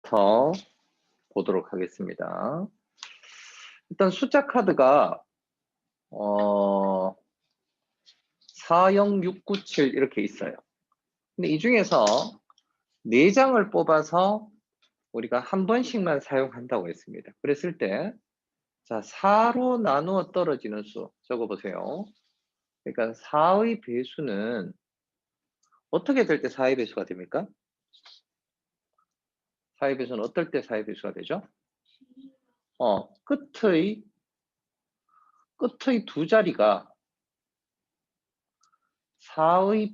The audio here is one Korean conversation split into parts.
문제부터 보도록 하겠습니다. 일단 숫자 카드가 40697 이렇게 있어요. 근데 이 중에서 4장을 뽑아서 우리가 한 번씩만 사용한다고 했습니다. 그랬을 때, 자, 4로 나누어 떨어지는 수 적어보세요. 그러니까 4의 배수는 어떻게 될 때 4의 배수가 됩니까? 4의 배수는 어떨 때 4의 배수가 되죠? 끝의 두 자리가 4의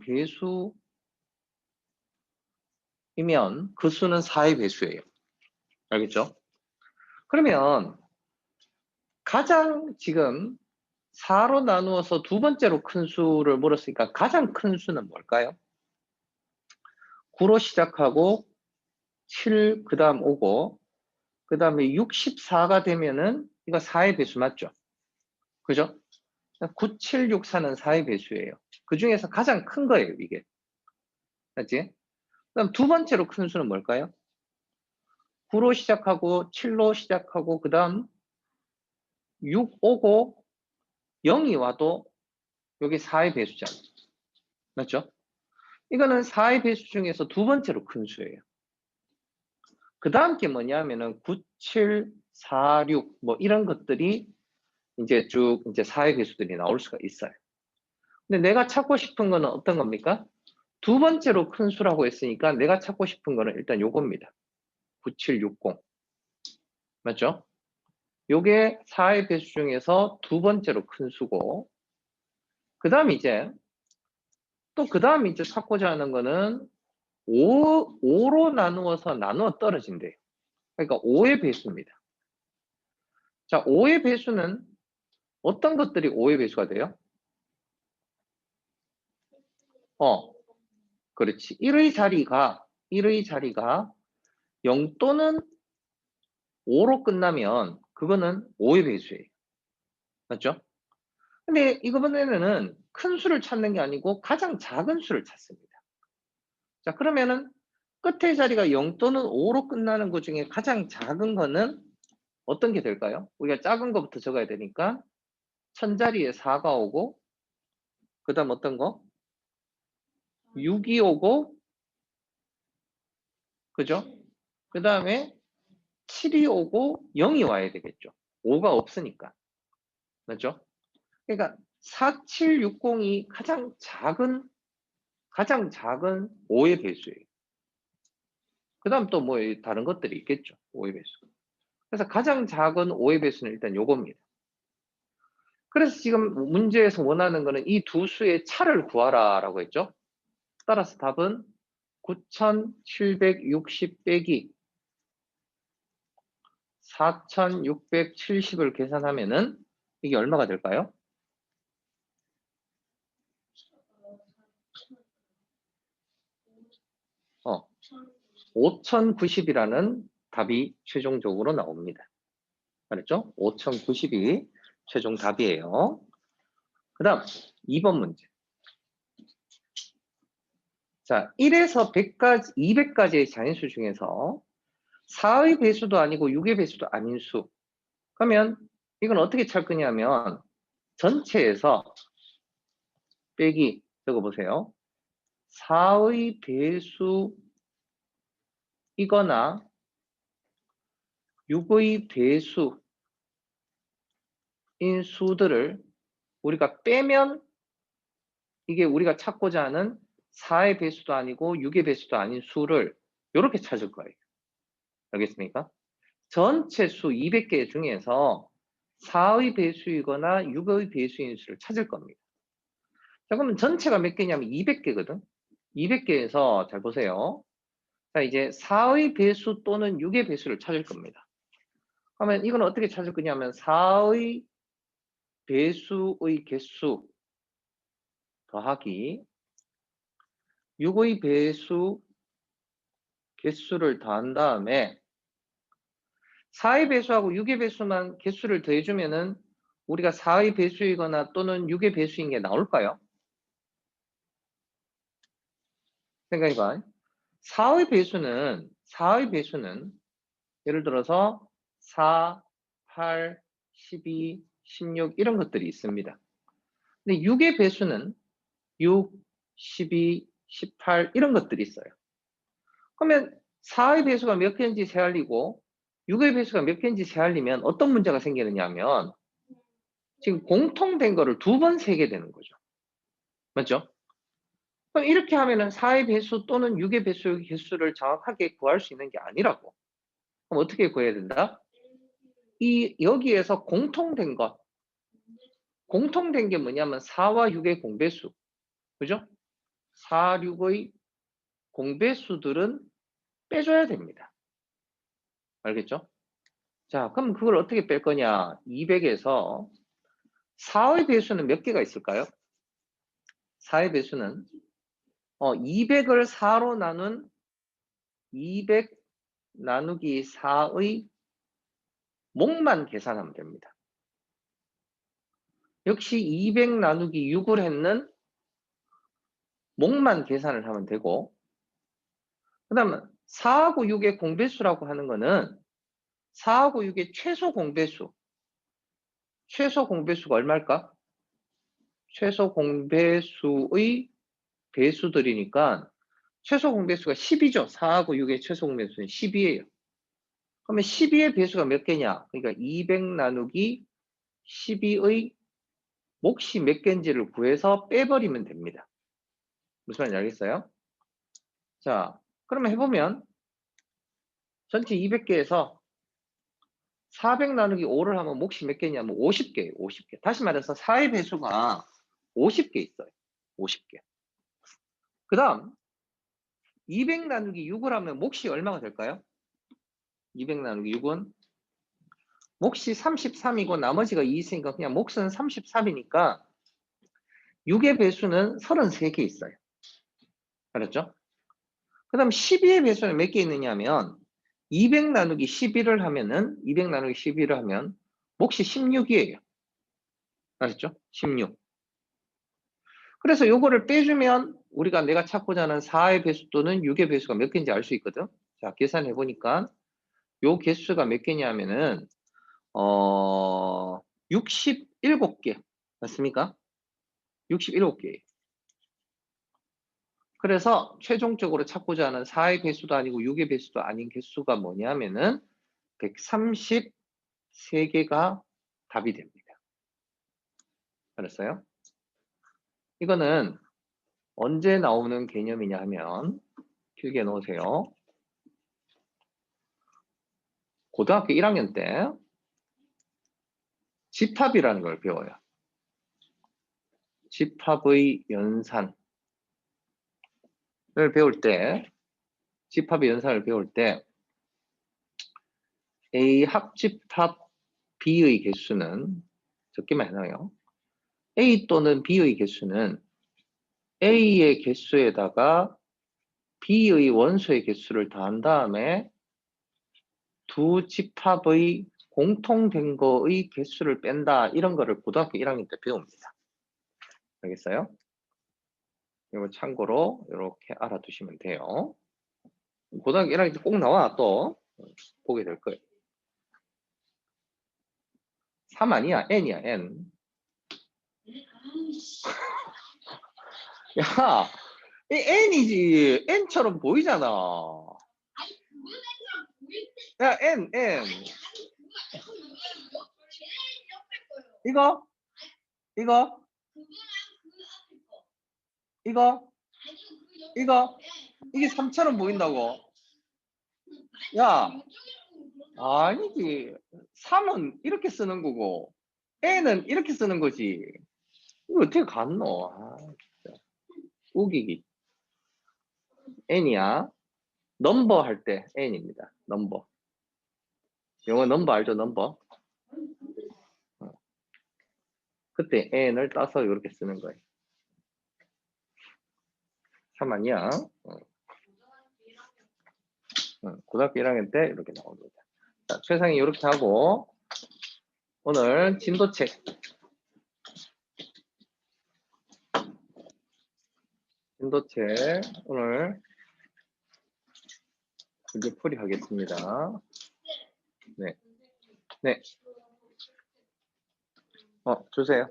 배수이면 그 수는 4의 배수예요. 알겠죠? 그러면 가장 지금 4로 나누어서 두 번째로 큰 수를 물었으니까 가장 큰 수는 뭘까요? 9로 시작하고 7, 그 다음 5고 그 다음에 64가 되면은 이거 4의 배수 맞죠? 그죠? 9764는 4의 배수예요. 그 중에서 가장 큰 거예요, 이게. 맞지? 그럼 두 번째로 큰 수는 뭘까요? 9로 시작하고 7로 시작하고 그 다음 6 오고 0이 와도 여기 4의 배수잖아요. 맞죠? 이거는 4의 배수 중에서 두 번째로 큰 수예요. 그 다음 게 뭐냐면은 9, 7, 4, 6 뭐 이런 것들이 이제 쭉 이제 4의 배수들이 나올 수가 있어요. 근데 내가 찾고 싶은 거는 어떤 겁니까? 두 번째로 큰 수라고 했으니까 내가 찾고 싶은 거는 일단 요겁니다. 9760. 맞죠? 요게 4의 배수 중에서 두 번째로 큰 수고, 그 다음 이제 또 그 다음 이제 찾고자 하는 거는 5로 나누어 떨어진대요. 그러니까 5의 배수입니다. 자, 5의 배수는 어떤 것들이 5의 배수가 돼요? 그렇지. 1의 자리가 0 또는 5로 끝나면 그거는 5의 배수예요. 맞죠? 근데 이번에는 큰 수를 찾는 게 아니고 가장 작은 수를 찾습니다. 자, 그러면은 끝의 자리가 0 또는 5로 끝나는 것 중에 가장 작은 거는 어떤 게 될까요? 우리가 작은 것부터 적어야 되니까 1000자리에 4가 오고 그 다음 어떤 거? 6이 오고 그죠? 그 다음에 7이 오고 0이 와야 되겠죠. 5가 없으니까. 맞죠? 그러니까 4760이 가장 작은 5의 배수예요. 그 다음 또 뭐 다른 것들이 있겠죠. 5의 배수. 그래서 가장 작은 5의 배수는 일단 요겁니다. 그래서 지금 문제에서 원하는 거는 이 두 수의 차를 구하라 라고 했죠. 따라서 답은 9760 빼기 4670을 계산하면은 이게 얼마가 될까요? 5090이라는 답이 최종적으로 나옵니다. 알았죠? 5090이 최종 답이에요. 그 다음 2번 문제. 자, 1에서 100까지, 200까지의 자연수 중에서 4의 배수도 아니고 6의 배수도 아닌 수. 그러면 이건 어떻게 찾 거냐면 전체에서 빼기 적어보세요. 4의 배수이거나 6의 배수인 수들을 우리가 빼면 이게 우리가 찾고자 하는 4의 배수도 아니고 6의 배수도 아닌 수를 이렇게 찾을 거예요. 알겠습니까? 전체 수 200개 중에서 4의 배수이거나 6의 배수인 수를 찾을 겁니다. 자, 그러면 전체가 몇 개냐면 200개거든. 200개에서 잘 보세요. 자, 이제 4의 배수 또는 6의 배수를 찾을 겁니다. 그러면 이건 어떻게 찾을 거냐면 4의 배수의 개수 더하기 6의 배수 개수를 더한 다음에 4의 배수하고 6의 배수만 개수를 더해주면은 우리가 4의 배수이거나 또는 6의 배수인 게 나올까요? 생각해봐. 4의 배수는 예를 들어서 4, 8, 12, 16 이런 것들이 있습니다. 근데 6의 배수는 6, 12, 18 이런 것들이 있어요. 그러면 4의 배수가 몇 개인지 세알리고 6의 배수가 몇 개인지 세알리면 어떤 문제가 생기느냐 하면 지금 공통된 거를 2번 세게 되는 거죠. 맞죠? 그럼 이렇게 하면은 4의 배수 또는 6의 배수의 개수를 정확하게 구할 수 있는 게 아니라고. 그럼 어떻게 구해야 된다? 여기에서 공통된 것. 공통된 게 뭐냐면 4와 6의 공배수. 그죠? 4, 6의 공배수들은 빼줘야 됩니다. 알겠죠? 자, 그럼 그걸 어떻게 뺄 거냐? 200에서 4의 배수는 몇 개가 있을까요? 4의 배수는 200을 4로 나눈 200 나누기 4의 목만 계산하면 됩니다. 역시 200 나누기 6을 했는 목만 계산을 하면 되고, 그 다음에 4하고 6의 공배수라고 하는 거는 4하고 6의 최소 공배수. 최소 공배수가 얼마일까? 최소 공배수의 배수들이니까 최소 공배수가 10이죠. 4하고 6의 최소 공배수는 10이에요. 그러면 12의 배수가 몇 개냐? 그러니까 200 나누기 12의 몫이 몇 개인지를 구해서 빼버리면 됩니다. 무슨 말인지 알겠어요? 자, 그러면 해보면 전체 200개에서 400 나누기 5를 하면 몫이 몇 개냐면 50개예요. 50개. 다시 말해서 4의 배수가 50개 있어요. 50개. 그 다음 200 나누기 6을 하면 몫이 얼마가 될까요? 200 나누기 6은 몫이 33이고 나머지가 2 있으니까 그냥 몫은 33이니까 6의 배수는 33개 있어요. 알았죠? 그 다음 12의 배수는 몇 개 있느냐 하면 200 나누기 12를 하면은 200 나누기 12를 하면 몫이 16이에요. 알았죠? 16. 그래서 요거를 빼주면 우리가 내가 찾고자 하는 4의 배수 또는 6의 배수가 몇 개인지 알 수 있거든. 자, 계산해 보니까 요 개수가 몇 개냐 하면은 67개. 맞습니까? 67개예요. 그래서 최종적으로 찾고자 하는 4의 배수도 아니고 6의 배수도 아닌 개수가 뭐냐면은 133개가 답이 됩니다. 알았어요? 이거는 언제 나오는 개념이냐 하면 필기해 놓으세요. 고등학교 1학년 때 집합이라는 걸 배워요. 집합의 연산을 배울 때, 집합의 연산을 배울 때 A 합집합 B의 개수는 적기만 해놔요. A 또는 B의 개수는 A의 개수에다가 B의 원소의 개수를 더한 다음에 두 집합의 공통된 거의 개수를 뺀다. 이런 거를 고등학교 1학년 때 배웁니다. 알겠어요? 이거 참고로 이렇게 알아두시면 돼요. 고등학교 1학년 때 꼭 나와 또 보게 될 거예요. 3 아니야, n이야, n. 야, 이 n이지. n처럼 보이잖아. 야, n. 이거? 이거? 이거? 이거? 이게 3처럼 보인다고? 야, 아니지. 3은 이렇게 쓰는 거고, n은 이렇게 쓰는 거지. 이거 어떻게 갔노? 아, 진짜. 우기기. n이야. 넘버 할 때 n입니다. 넘버. 영어 넘버 알죠? 넘버. 그때 n을 따서 이렇게 쓰는 거예요. 3 아니야. 고등학교 1학년 때 이렇게 나옵니다. 자, 최상위 이렇게 하고 오늘 진도책 오늘 문제 풀이 하겠습니다. 네. 네. 주세요.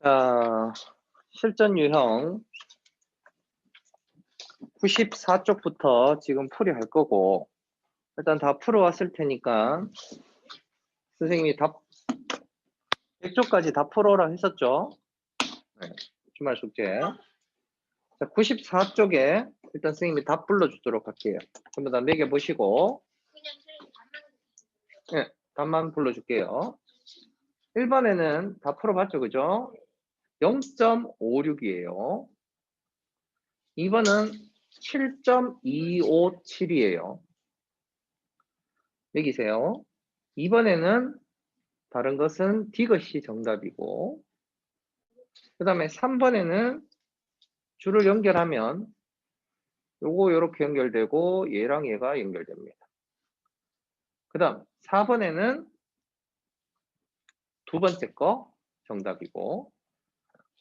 자, 실전 유형 94쪽부터 지금 풀이할 거고, 일단 다 풀어왔을 테니까 선생님이 답 100쪽까지 다 풀어라 했었죠? 네, 주말 숙제. 자, 94쪽에 일단 선생님이 답 불러주도록 할게요. 전부 다 매겨보시고, 네, 답만 불러줄게요. 1번에는 다 풀어봤죠, 그죠? 0.56이에요. 2번은 7.257이에요. 매기세요. 2번에는 다른 것은 D것이 정답이고, 그 다음에 3번에는 줄을 연결하면 요거 요렇게 연결되고 얘랑 얘가 연결됩니다. 그 다음 4번에는 두 번째 거 정답이고,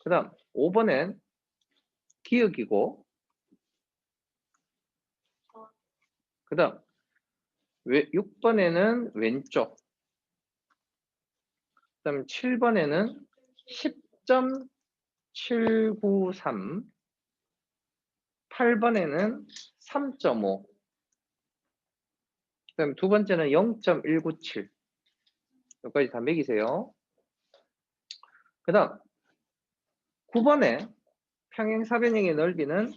그 다음 5번엔 기역이고, 그 다음 6번에는 왼쪽, 그 다음 7번에는 10.793, 8번에는 3.5, 그 다음 두 번째는 0.197. 여기까지 다 매기세요. 그 다음 9번에 평행사변형의 넓이는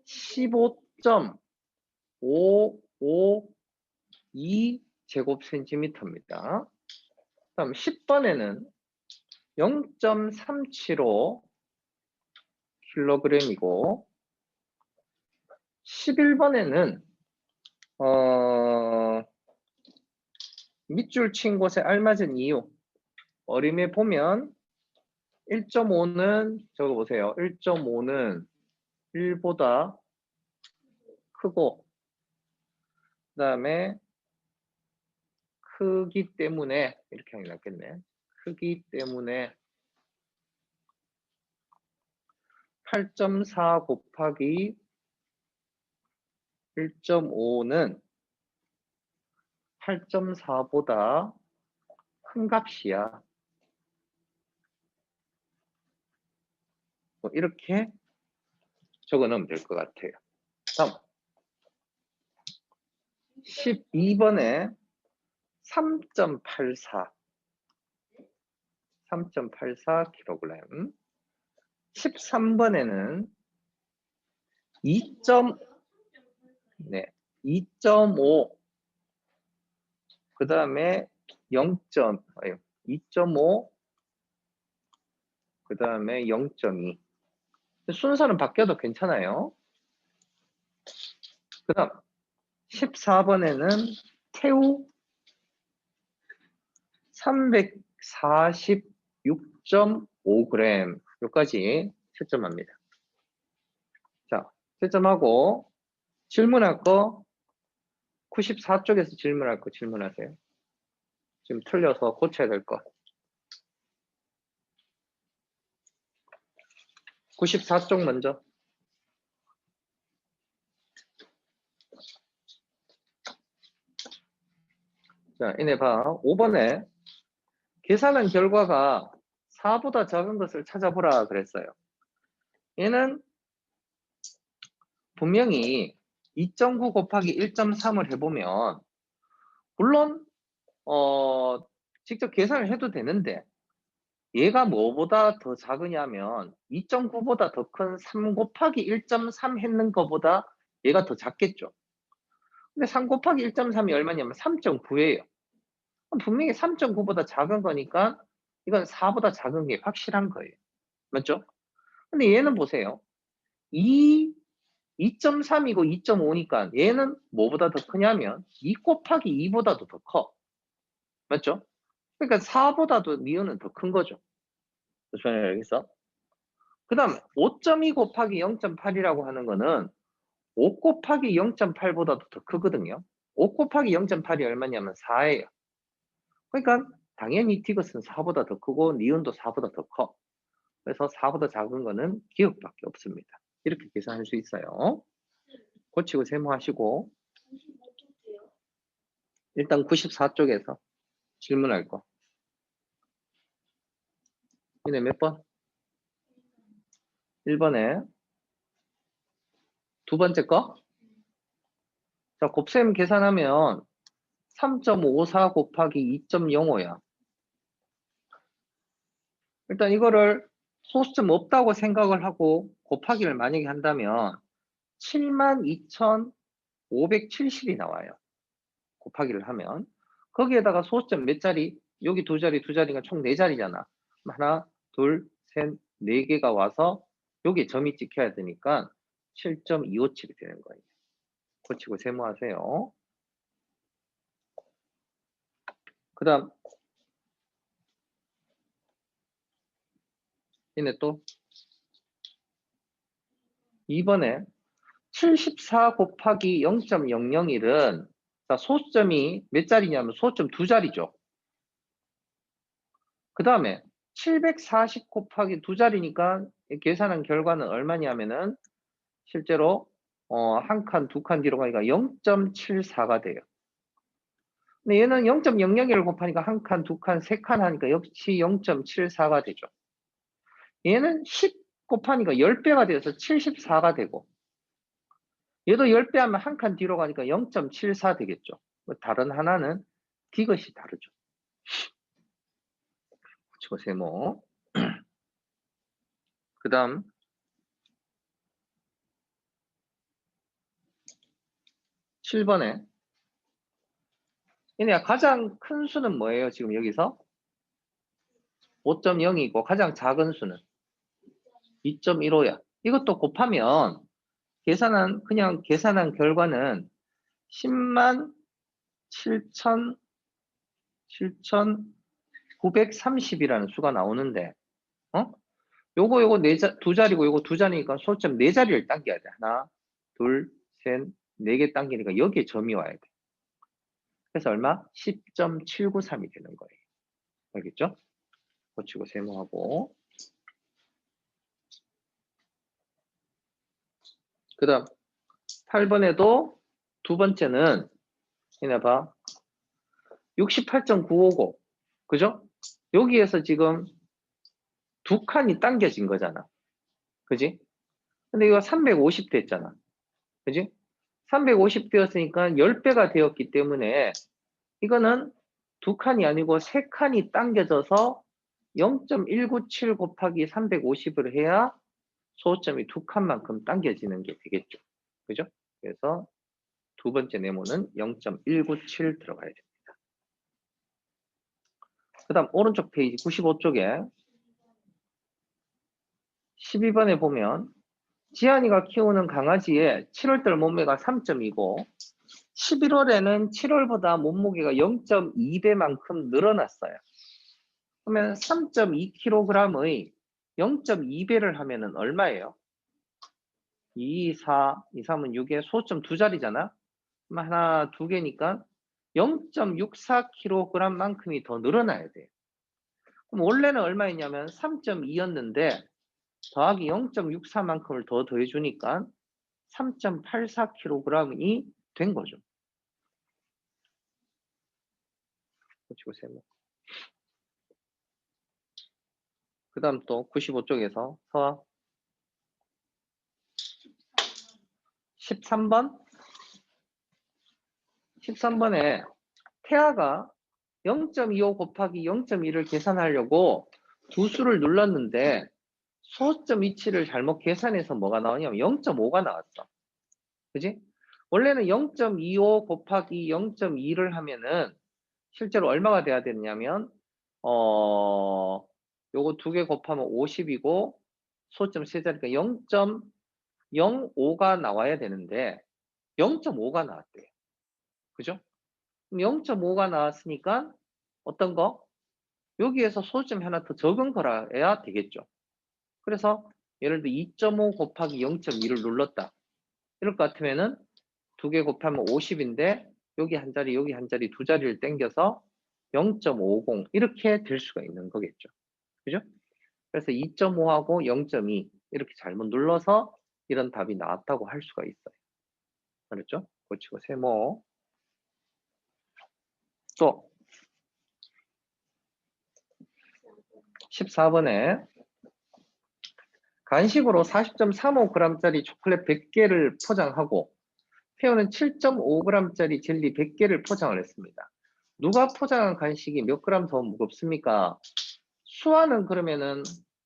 15.552제곱센티미터입니다. 다음 10번에는 0.375 킬로그램이고, 11번에는 밑줄 친 곳에 알맞은 이유, 어림에 보면 1.5는 적어보세요. 1.5는 1보다 크고, 그 다음에 크기 때문에, 이렇게 하는 게 낫겠네. 크기 때문에 8.4 곱하기 1.5는 8.4보다 큰 값이야. 뭐 이렇게 적어 넣으면 될 것 같아요. 다음 12번에 3.84 kg, 13번에는 2.5, 그 다음에 2.5, 그 다음에 0.2. 순서는 바뀌어도 괜찮아요. 그 다음 14번에는 태우 346.5g, 여기까지 채점합니다. 자, 채점하고 질문할 거 94쪽에서 질문할 거 질문하세요. 지금 틀려서 고쳐야 될 거. 94쪽 먼저. 자, 이내 봐. 5번에 계산한 결과가 4보다 작은 것을 찾아보라 그랬어요. 얘는 분명히 2.9 곱하기 1.3을 해보면 물론 직접 계산을 해도 되는데 얘가 뭐보다 더 작으냐면 2.9보다 더 큰 3 곱하기 1.3 했는 것보다 얘가 더 작겠죠. 근데 3 곱하기 1.3이 얼마냐면 3.9예요. 분명히 3.9보다 작은 거니까 이건 4보다 작은 게 확실한 거예요. 맞죠? 근데 얘는 보세요. 2.3이고 2.5니까 얘는 뭐보다 더 크냐면 2 곱하기 2보다도 더 커. 맞죠? 그러니까 4보다도 니은은 더 큰 거죠. 무슨 말인지 알겠어? 그 다음 5.2 곱하기 0.8이라고 하는 거는 5 곱하기 0.8보다도 더 크거든요. 5 곱하기 0.8이 얼마냐면 4예요. 그러니까 당연히 디귿은 4보다 더 크고 니은도 4보다 더 커. 그래서 4보다 작은 거는 기억밖에 없습니다. 이렇게 계산할 수 있어요. 고치고 세모하시고 일단 94쪽에서 질문할 거. 얘네 몇 번? 1번에 두 번째 거. 자, 곱셈 계산하면 3.54 곱하기 2.05야. 일단 이거를 소수점 없다고 생각을 하고 곱하기를 만약에 한다면 72,570이 나와요. 곱하기를 하면. 거기에다가 소수점 몇 자리? 여기 두 자리, 두 자리가 총 4자리잖아. 하나, 둘, 셋, 4개가 와서 여기 점이 찍혀야 되니까 7.257이 되는 거예요. 고치고 세모하세요. 그 다음 얘네 또 2번에 74 곱하기 0.001은 소수점이 몇 자리냐면 소수점 두 자리죠. 그 다음에 740 곱하기 두 자리니까 계산한 결과는 얼마냐면은 실제로 한 칸, 두 칸 뒤로 가니까 0.74가 돼요. 근데 얘는 0.001을 곱하니까 한 칸, 두 칸, 세 칸 하니까 역시 0.74가 되죠. 얘는 10 곱하니까 10배가 되어서 74가 되고 얘도 10배 하면 한 칸 뒤로 가니까 0.74 되겠죠. 다른 하나는 디귿이 다르죠. 그쵸, 세모. 그 다음 7번에 얘네 가장 큰 수는 뭐예요? 지금 여기서 5.0이고 가장 작은 수는 2.15야. 이것도 곱하면 그냥 계산한 결과는 10만 7,930이라는 수가 나오는데, 요거 두 자리고 요거 두 자리니까 소점 4자리를 당겨야 돼. 하나, 둘, 셋, 4개 당기니까 여기에 점이 와야 돼. 그래서 얼마? 10.793이 되는 거예요. 알겠죠? 고치고 세모하고. 그 다음 8번에도 두 번째는 얘네 봐. 68.950. 그죠? 여기에서 지금 두 칸이 당겨진 거잖아. 그지? 근데 이거 350 됐잖아. 그지? 350 되었으니까 10배가 되었기 때문에 이거는 두 칸이 아니고 세 칸이 당겨져서 0.197 곱하기 350을 해야 소점이 두 칸만큼 당겨지는 게 되겠죠. 그죠? 그래서 두 번째 네모는 0.197 들어가야 됩니다. 그 다음 오른쪽 페이지 95쪽에 12번에 보면 지안이가 키우는 강아지의 7월달 몸매가 3.2고 11월에는 7월보다 몸무게가 0.2배만큼 늘어났어요. 그러면 3.2kg의 0.2배를 하면은 얼마예요? 2, 4, 2, 3은 6에 소점 두 자리잖아? 그럼 하나, 두 개니까 0.64kg만큼이 더 늘어나야 돼요. 그럼 원래는 얼마였냐면 3.2였는데 더하기 0.64만큼을 더 더해주니까 3.84kg이 된 거죠. 고치고 세모. 그 다음 또 95쪽에서 서 13번? 13번에 태아가 0.25 곱하기 0.2를 계산하려고 두 수를 눌렀는데 소수점 위치를 잘못 계산해서 뭐가 나오냐면 0.5가 나왔어. 그지? 원래는 0.25 곱하기 0.2를 하면은 실제로 얼마가 돼야 되냐면 요거 두 개 곱하면 50이고 소수점 세 자리니까 0.05가 나와야 되는데 0.5가 나왔대요. 그죠? 그럼 0.5가 나왔으니까 어떤 거? 여기에서 소수점 하나 더 적은 거라야 되겠죠. 그래서 예를 들어 2.5 곱하기 0.2를 눌렀다. 이럴 것 같으면은 두 개 곱하면 50인데 여기 한 자리 여기 한 자리 두 자리를 땡겨서 0.50 이렇게 될 수가 있는 거겠죠. 그죠? 그래서 2.5하고 0.2 이렇게 잘못 눌러서 이런 답이 나왔다고 할 수가 있어요. 그렇죠? 고치고 세모. 또 14번에 간식으로 40.35g짜리 초콜릿 100개를 포장하고 태우는 7.5g짜리 젤리 100개를 포장을 했습니다. 누가 포장한 간식이 몇 그램 더 무겁습니까? 수화는 그러면은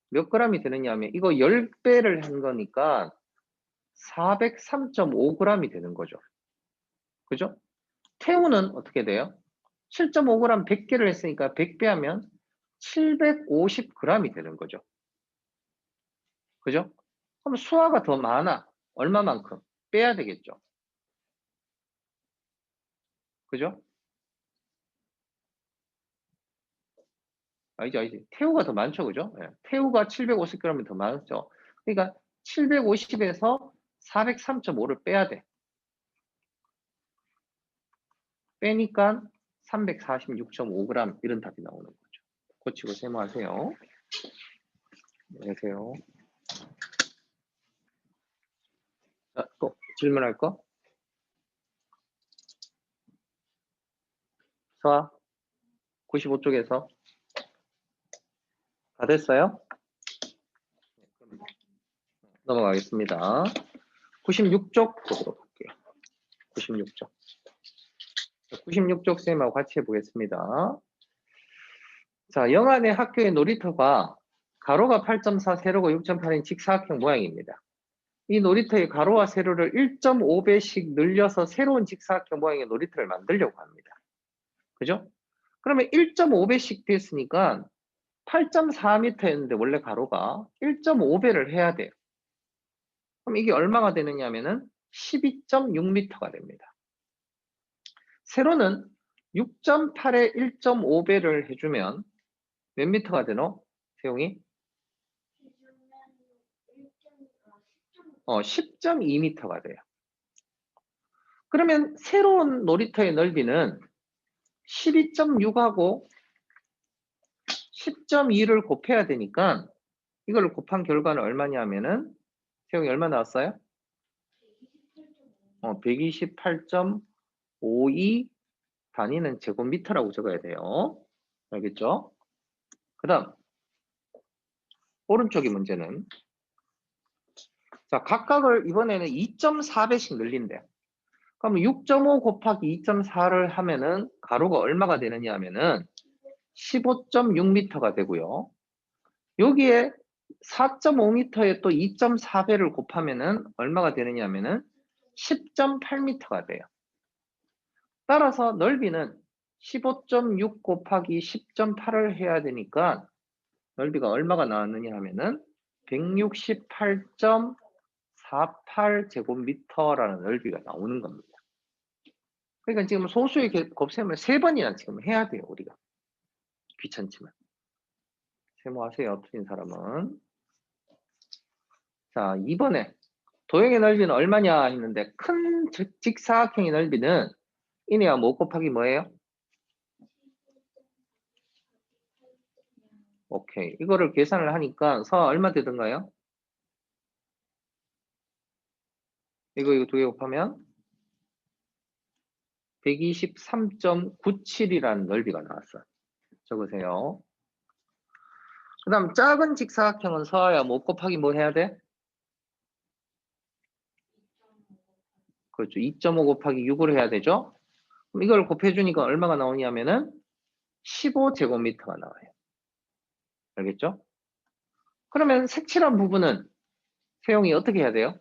몇 g이 되느냐 하면 이거 10배를 한 거니까 403.5g이 되는 거죠. 그죠? 태우는 어떻게 돼요? 7.5g 100개를 했으니까 100배 하면 750g이 되는 거죠. 그죠? 그럼 수화가 더 많아. 얼마만큼? 빼야 되겠죠. 그죠? 아니지. 태우가 더 많죠. 그죠? 예. 태우가 750g이 더 많죠. 그러니까 750에서 403.5를 빼야 돼. 빼니까 346.5g 이런 답이 나오는 거죠. 고치고 세모하세요. 안녕하세요. 자, 또 질문할 거? 수아 95쪽에서 다 됐어요? 넘어가겠습니다. 96쪽 보도록 할게요. 96쪽. 96쪽 쌤하고 같이 해보겠습니다. 자, 영안의 학교의 놀이터가 가로가 8.4, 세로가 6.8인 직사각형 모양입니다. 이 놀이터의 가로와 세로를 1.5배씩 늘려서 새로운 직사각형 모양의 놀이터를 만들려고 합니다. 그죠? 그러면 1.5배씩 됐으니까 8.4m였는데 원래 가로가 1.5배를 해야 돼요. 그럼 이게 얼마가 되느냐 하면은 12.6m가 됩니다. 세로는 6.8에 1.5배를 해주면 몇 미터가 되노? 세용이? 10.2m가 돼요. 그러면 새로운 놀이터의 넓이는 12.6하고 10.2를 곱해야 되니까 이걸 곱한 결과는 얼마냐면은 세용이 얼마 나왔어요? 128.52 단위는 제곱미터라고 적어야 돼요. 알겠죠? 그 다음 오른쪽의 문제는 자 각각을 이번에는 2.4배씩 늘린대요. 그럼 6.5 곱하기 2.4를 하면은 가로가 얼마가 되느냐 하면은 15.6m가 되고요. 여기에 4.5m에 또 2.4배를 곱하면은 얼마가 되느냐 하면은 10.8m가 돼요. 따라서 넓이는 15.6 곱하기 10.8을 해야 되니까 넓이가 얼마가 나왔느냐 하면은 168.48제곱미터라는 넓이가 나오는 겁니다. 그러니까 지금 소수의 곱셈을 3번이나 지금 해야 돼요, 우리가. 귀찮지만. 세모하세요, 틀린 사람은. 자, 2번에 도형의 넓이는 얼마냐 했는데 큰 직사각형의 넓이는 이네와 뭐 곱하기 뭐예요? 오케이. 이거를 계산을 하니까 서 얼마 되던가요? 이거 두 개 곱하면 123.97이라는 넓이가 나왔어요. 적으세요. 그 다음 작은 직사각형은 서야 뭐 곱하기 뭐 해야 돼? 그렇죠. 2.5 곱하기 6을 해야 되죠. 그럼 이걸 곱해주니까 얼마가 나오냐면은 15제곱미터가 나와요. 알겠죠? 그러면 색칠한 부분은 세용이 어떻게 해야 돼요?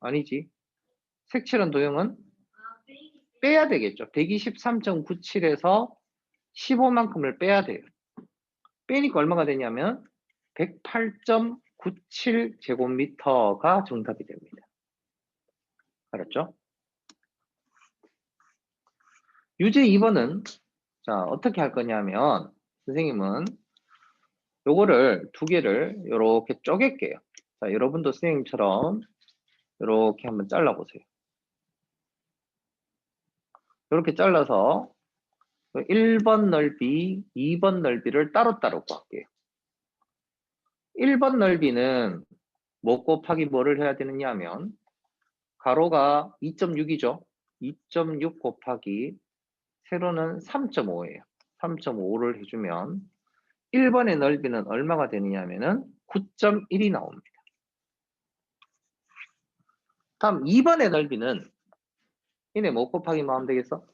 아니지. 색칠한 도형은 빼야 되겠죠. 123.97에서 15만큼을 빼야 돼요. 빼니까 얼마가 되냐면 108.97제곱미터가 정답이 됩니다. 알았죠? 유제 2번은 자 어떻게 할 거냐면 선생님은 요거를 두 개를 이렇게 쪼갤게요. 자 여러분도 선생님처럼 이렇게 한번 잘라보세요. 이렇게 잘라서 1번 넓이, 2번 넓이를 따로따로 구할게요. 1번 넓이는 뭐 곱하기 뭐를 해야 되느냐 하면 가로가 2.6이죠. 2.6 곱하기 세로는 3.5예요. 3.5를 해주면 1번의 넓이는 얼마가 되느냐 하면은 9.1이 나옵니다. 다음 2번의 넓이는 이네 뭐 곱하기 뭐 하면 되겠어?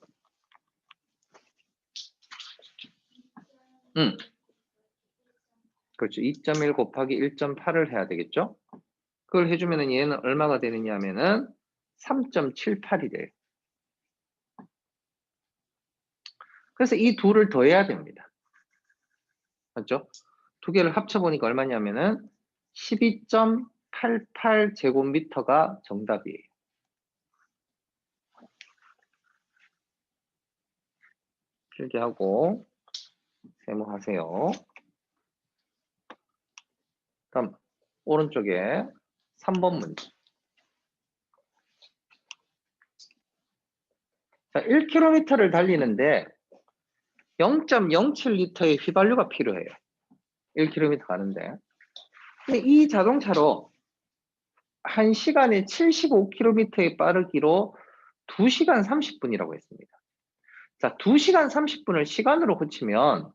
그렇죠. 2.1 곱하기 1.8을 해야 되겠죠? 그걸 해주면은 얘는 얼마가 되느냐 하면은 3.78이 돼요. 그래서 이 둘을 더해야 됩니다. 맞죠? 두 개를 합쳐보니까 얼마냐면은 12.88 제곱미터가 정답이에요. 필기하고 세모하세요. 다음 오른쪽에 3번 문제. 자, 1km를 달리는데 0.07리터의 휘발유가 필요해요. 1km 가는데. 근데 이 자동차로 1시간에 75km의 빠르기로 2시간 30분이라고 했습니다. 자, 2시간 30분을 시간으로 고치면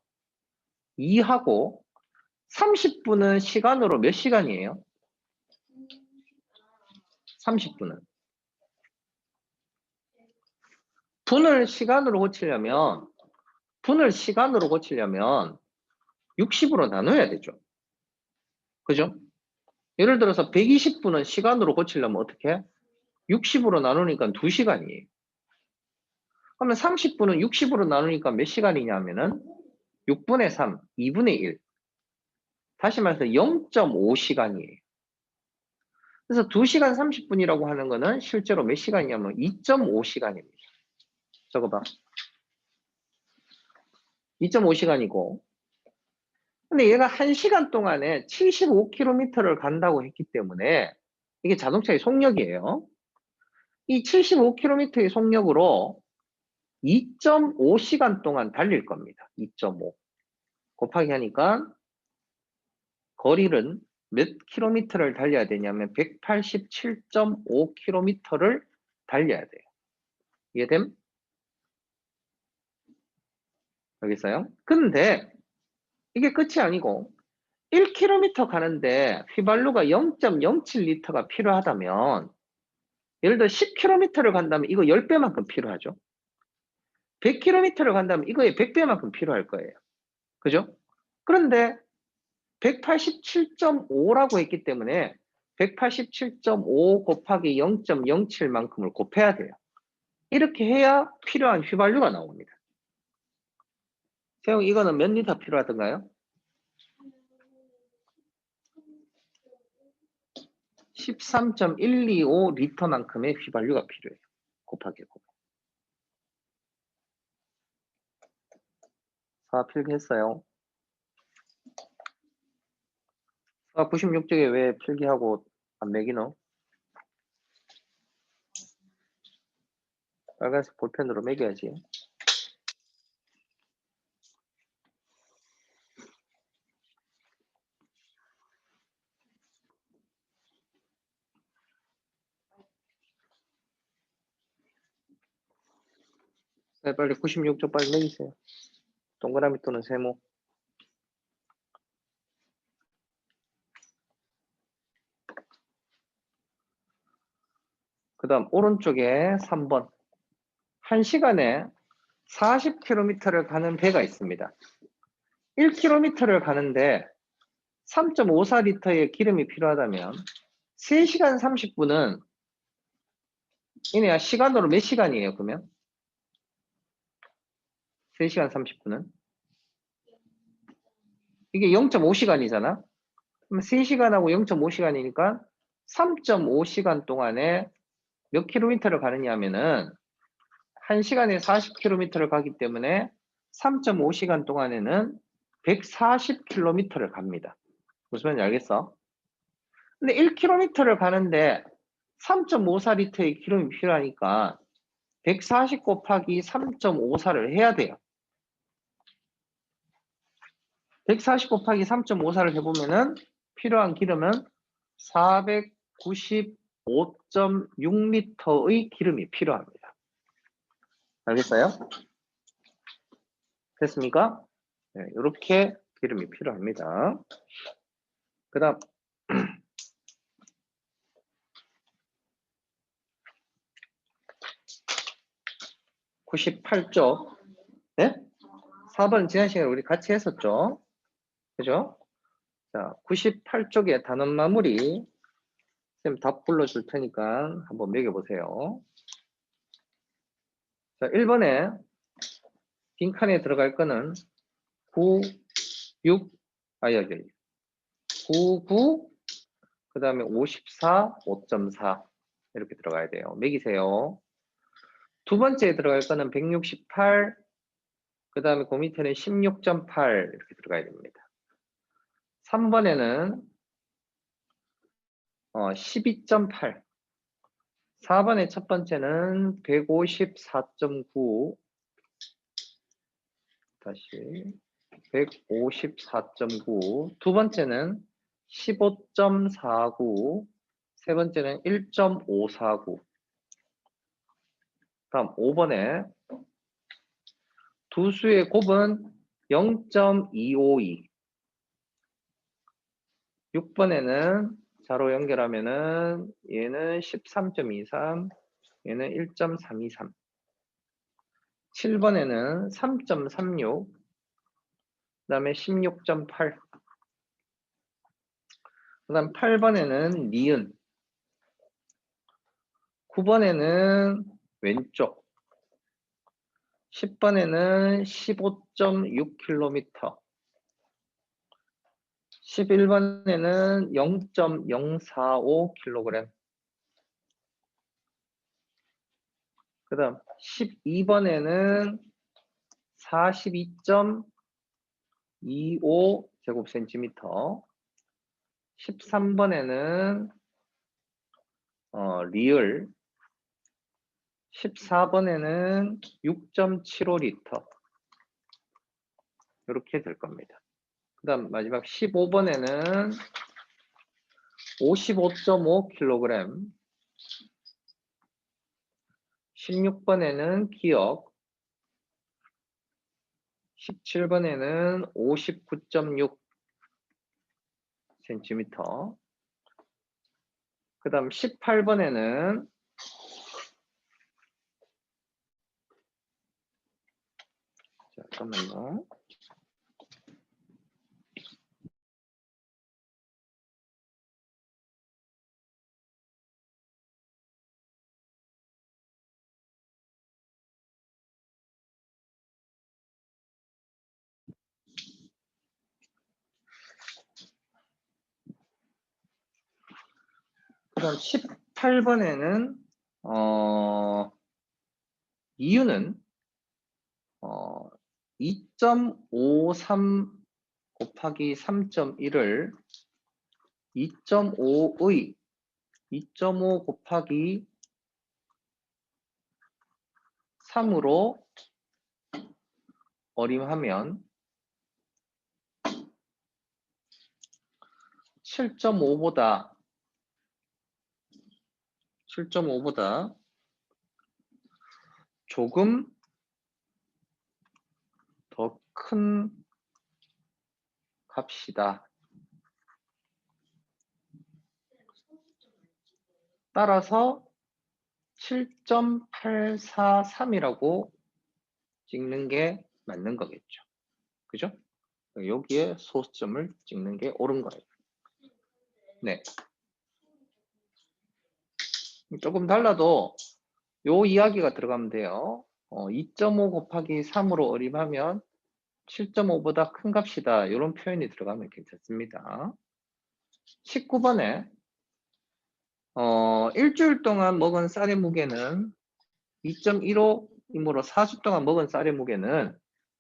2하고 30분은 시간으로 몇 시간이에요? 30분은. 분을 시간으로 고치려면 60으로 나눠야 되죠. 그죠? 예를 들어서 120분은 시간으로 고치려면 어떻게? 60으로 나누니까 2시간이에요. 그러면 30분은 60으로 나누니까 몇 시간이냐면은 6분의 3, 2분의 1. 다시 말해서 0.5시간이에요. 그래서 2시간 30분이라고 하는 거는 실제로 몇 시간이냐면 2.5시간입니다. 적어봐. 2.5시간이고. 근데 얘가 1시간 동안에 75km를 간다고 했기 때문에 이게 자동차의 속력이에요. 이 75km의 속력으로 2.5시간 동안 달릴 겁니다. 2.5 곱하기 하니까 거리는 몇 킬로미터를 달려야 되냐면 187.5km를 달려야 돼요. 이해됨? 알겠어요? 근데 이게 끝이 아니고 1km 가는데 휘발유가 0.07리터가 필요하다면 예를 들어 10km를 간다면 이거 10배만큼 필요하죠. 100km를 간다면 이거의 100배만큼 필요할 거예요. 그죠? 그런데 187.5라고 했기 때문에 187.5 곱하기 0.07만큼을 곱해야 돼요. 이렇게 해야 필요한 휘발유가 나옵니다. 세영 이거는 몇 리터 필요하던가요? 13.125리터만큼의 휘발유가 필요해요. 곱하기 곱. 4 필기했어요. 4 96쪽에 왜 필기하고 안 매기노? 빨간색 볼펜으로 매겨야지. 네, 빨리 96쪽 빨리 매기세요. 동그라미 또는 세모. 그 다음 오른쪽에 3번. 1시간에 40km를 가는 배가 있습니다. 1km를 가는데 3.54리터의 기름이 필요하다면 3시간 30분은 이네야 시간으로 몇 시간이에요 그러면? 3시간 30분은? 이게 0.5시간이잖아? 그럼 3시간하고 0.5시간이니까 3.5시간 동안에 몇 킬로미터를 가느냐 하면은 1시간에 40km를 가기 때문에 3.5시간 동안에는 140km를 갑니다. 무슨 말인지 알겠어? 근데 1km를 가는데 3.54리터의 기름이 필요하니까 140 곱하기 3.54를 해야 돼요. 140 곱하기 3.54를 해보면은 필요한 기름은 495.6리터의 기름이 필요합니다. 알겠어요? 됐습니까? 네, 이렇게 기름이 필요합니다. 그 다음 98쪽. 네? 4번 지난 시간에 우리 같이 했었죠? 그죠? 자, 98쪽에 단원 마무리. 쌤 답 불러줄 테니까 한번 매겨보세요. 자, 1번에 빈칸에 들어갈 거는 9, 6, 여기 99, 그 다음에 54, 5.4 이렇게 들어가야 돼요. 매기세요. 두 번째에 들어갈 거는 168, 그 다음에 그 밑에는 16.8 이렇게 들어가야 됩니다. 3번에는 12.8, 4번의 첫 번째는 154.9, 다시 154.9, 두 번째는 15.49, 세 번째는 1.549. 다음 5번에 두 수의 곱은 0.252. 6번에는 자로 연결하면은 얘는 13.23, 얘는 1.323. 7번에는 3.36, 그 다음에 16.8. 그 다음 8번에는 니은, 9번에는 왼쪽, 10번에는 15.6km, 11번에는 0.045kg, 그 다음 12번에는 42.25제곱센티미터, 13번에는 리을, 14번에는 6.75리터 이렇게 될 겁니다. 그 다음 마지막 15번에는 55.5kg, 16번에는 기억, 17번에는 59.6cm, 그 다음 18번에는 잠깐만요. 그 다음 18번에는 이유는 2.53 곱하기 3.1을 2.5의 2.5 곱하기 3으로 어림하면 7.5보다 조금 더 큰 값이다. 따라서 7.843이라고 찍는 게 맞는 거겠죠. 그죠? 여기에 소수점을 찍는 게 옳은 거예요. 네. 조금 달라도 요 이야기가 들어가면 돼요. 2.5 곱하기 3으로 어림하면 7.5보다 큰 값이다. 이런 표현이 들어가면 괜찮습니다. 19번에 일주일 동안 먹은 쌀의 무게는 2.15이므로 4주 동안 먹은 쌀의 무게는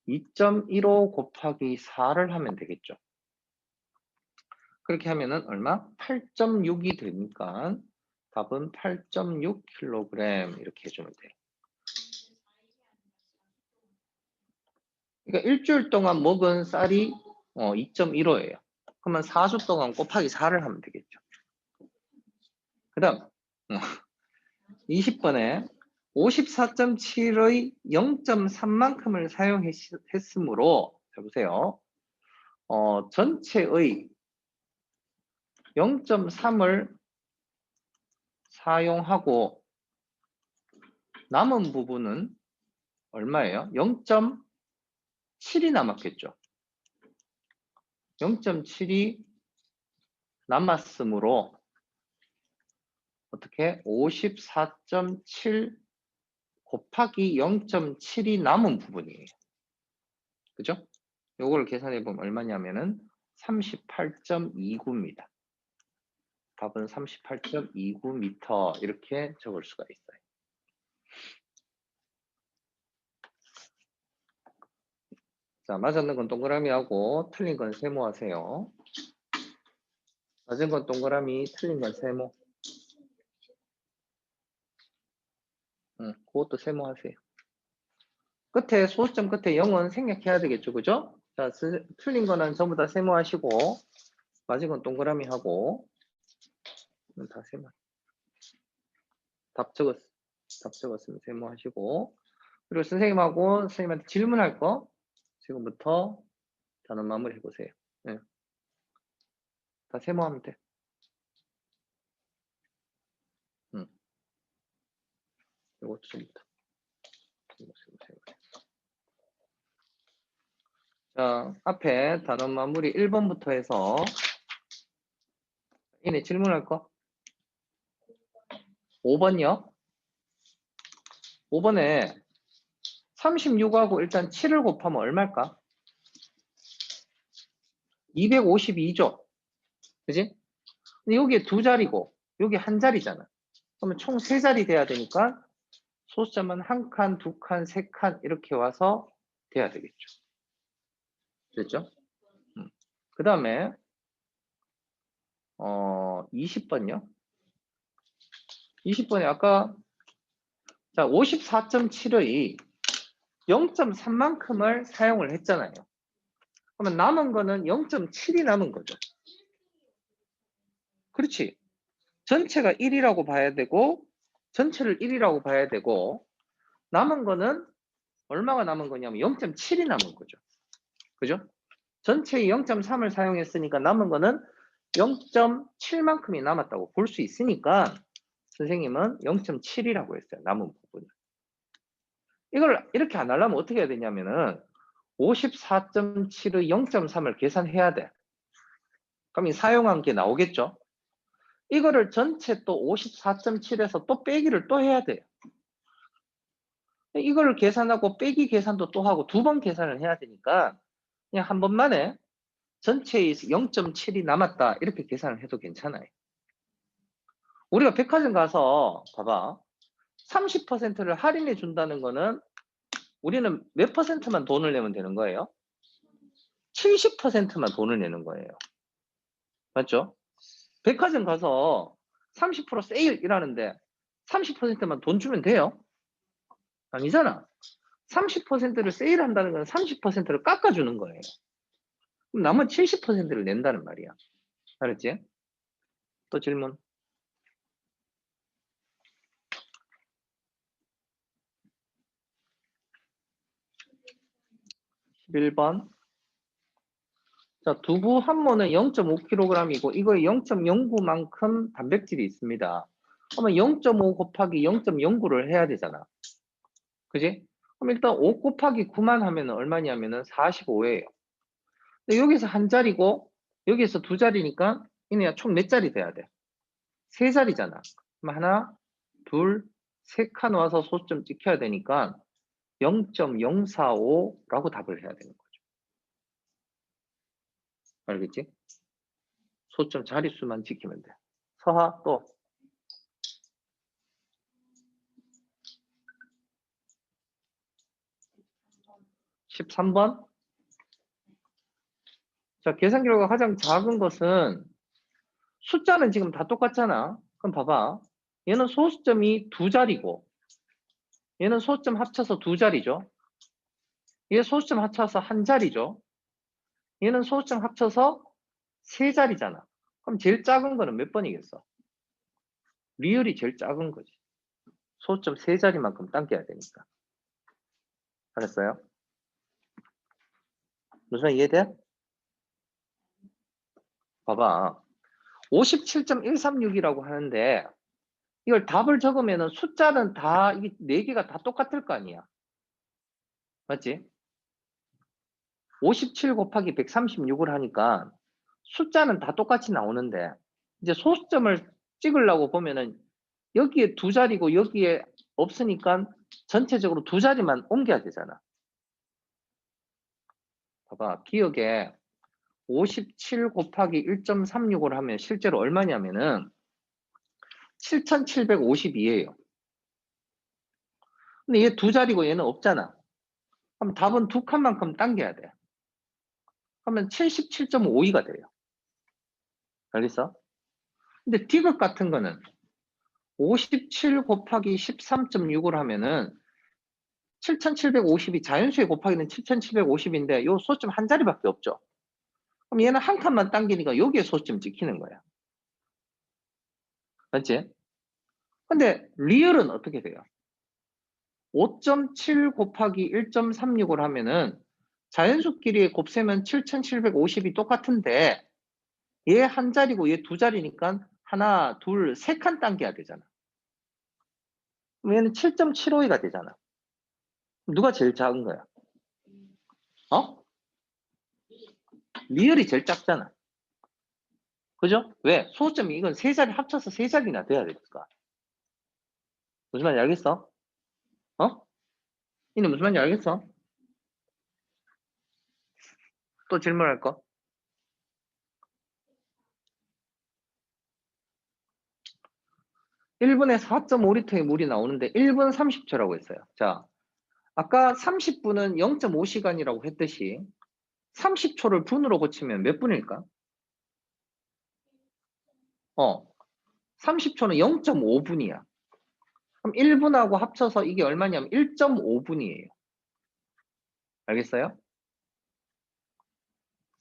2.15 곱하기 4를 하면 되겠죠. 그렇게 하면은 얼마? 8.6이 되니까 답은 8.6kg 이렇게 해주면 돼요. 그러니까 일주일 동안 먹은 쌀이 2.15예요. 그러면 4주 동안 곱하기 4를 하면 되겠죠. 그 다음 20번에 54.7의 0.3만큼을 사용했으므로 자 보세요. 전체의 0.3을 사용하고 남은 부분은 얼마예요? 0.7이 남았겠죠. 0.7이 남았으므로 어떻게 54.7 곱하기 0.7이 남은 부분이에요. 그죠? 요걸 계산해 보면 얼마냐면은 38.29입니다. 답은 38.29m 이렇게 적을 수가 있어요. 자, 맞았는 건 동그라미하고 틀린 건 세모하세요. 맞은 건 동그라미, 틀린 건 세모. 그것도 세모하세요. 끝에 소수점 끝에 0은 생략해야 되겠죠, 그죠? 자, 틀린 거는 전부 다 세모하시고 맞은 건 동그라미 하고 다 세모. 답 적었으면 세모하시고 그리고 선생님하고 선생님한테 질문할 거 지금부터 단원 마무리 해보세요. 네. 다 세모하면 돼. 이것도 좀부터. 자, 앞에 단원 마무리 1번부터 해서 이네 질문할 거 5번요. 5번에 36하고 일단 7을 곱하면 얼마일까? 252죠. 그지? 근데 여기에 두 자리고 여기 한 자리잖아. 그러면 총 3자리 돼야 되니까 소수점은 1칸, 2칸, 3칸 이렇게 와서 돼야 되겠죠. 됐죠? 그 다음에 20번요. 20번에 아까 자 54.7의 0.3만큼을 사용을 했잖아요. 그러면 남은 거는 0.7이 남은 거죠. 그렇지. 전체가 1이라고 봐야 되고 전체를 1이라고 봐야 되고 남은 거는 얼마가 남은 거냐면 0.7이 남은 거죠. 그죠? 전체의 0.3을 사용했으니까 남은 거는 0.7만큼이 남았다고 볼 수 있으니까 선생님은 0.7이라고 했어요. 남은 부분을. 이걸 이렇게 안 하려면 어떻게 해야 되냐면은 54.7의 0.3을 계산해야 돼. 그럼 이 사용한 게 나오겠죠? 이거를 전체 또 54.7에서 또 빼기를 또 해야 돼요. 이걸 계산하고 빼기 계산도 또 하고 2번 계산을 해야 되니까 그냥 한 번만에 전체에 0.7이 남았다 이렇게 계산을 해도 괜찮아요. 우리가 백화점 가서 봐봐 30%를 할인해 준다는 거는 우리는 몇 퍼센트만 돈을 내면 되는 거예요? 70%만 돈을 내는 거예요. 맞죠? 백화점 가서 30% 세일이라는데 30%만 돈 주면 돼요? 아니잖아. 30%를 세일한다는 건 30%를 깎아주는 거예요. 그럼 남은 70%를 낸다는 말이야. 알았지? 또 질문. 11번. 자, 두부 한 모는 0.5kg이고 이거에 0.09만큼 단백질이 있습니다. 그러면 0.5 곱하기 0.09를 해야 되잖아. 그지? 그럼 일단 5 곱하기 9만 하면 얼마냐면은 45예요. 근데 여기서 한 자리고 여기서 두 자리니까 이네야 총 몇 자리 돼야 돼? 3자리잖아. 그럼 하나, 둘, 3칸 와서 소점 찍혀야 되니까 0.045라고 답을 해야 되는 거죠. 알겠지? 소점 자릿수만 지키면 돼. 서하 또 13번. 자, 계산 결과 가장 작은 것은 숫자는 지금 다 똑같잖아. 그럼 봐봐. 얘는 소수점이 2자리고 얘는 소수점 합쳐서 2자리죠. 얘 소수점 합쳐서 1자리죠. 얘는 소수점 합쳐서 세 자리잖아. 그럼 제일 작은 거는 몇 번이겠어? 리얼이 제일 작은 거지. 소수점 세 자리만큼 당겨야 되니까. 알았어요? 무슨 이해돼? 봐봐. 57.136이라고 하는데 이걸 답을 적으면은 숫자는 다 이게 4개가 다 똑같을 거 아니야. 맞지? 57 곱하기 136을 하니까 숫자는 다 똑같이 나오는데 이제 소수점을 찍으려고 보면은 여기에 두 자리고 여기에 없으니까 전체적으로 두 자리만 옮겨야 되잖아. 봐봐. 기억에 57 곱하기 1.36을 하면 실제로 얼마냐면은 7752예요. 근데 얘 두 자리고 얘는 없잖아. 그럼 답은 두 칸만큼 당겨야 돼. 그러면 77.52가 돼요. 알겠어? 근데 디귿 같은 거는 57 곱하기 13.6을 하면은 7750이 자연수의 곱하기는 7750인데 요 소점 한 자리밖에 없죠. 그럼 얘는 한 칸만 당기니까 여기에 소점 찍히는 거야. 맞지? 근데 리얼은 어떻게 돼요? 5.7 곱하기 1.36을 하면은 자연수끼리 곱셈은 7750이 똑같은데 얘 한 자리고 얘 두 자리니까 하나, 둘, 세 칸 당겨야 되잖아. 그럼 얘는 7.75가 되잖아. 누가 제일 작은 거야? 어? 리얼이 제일 작잖아. 그죠? 왜? 소수점이 이건 세 자리 합쳐서 세 자리나 돼야 되니까. 무슨 말인지 알겠어? 어? 이는 무슨 말인지 알겠어? 또 질문할 거? 1분에 4.5리터의 물이 나오는데 1분 30초라고 했어요. 자, 아까 30분은 0.5시간이라고 했듯이 30초를 분으로 고치면 몇 분일까? 30초는 0.5분이야. 그럼 1분하고 합쳐서 이게 얼마냐면 1.5분이에요. 알겠어요?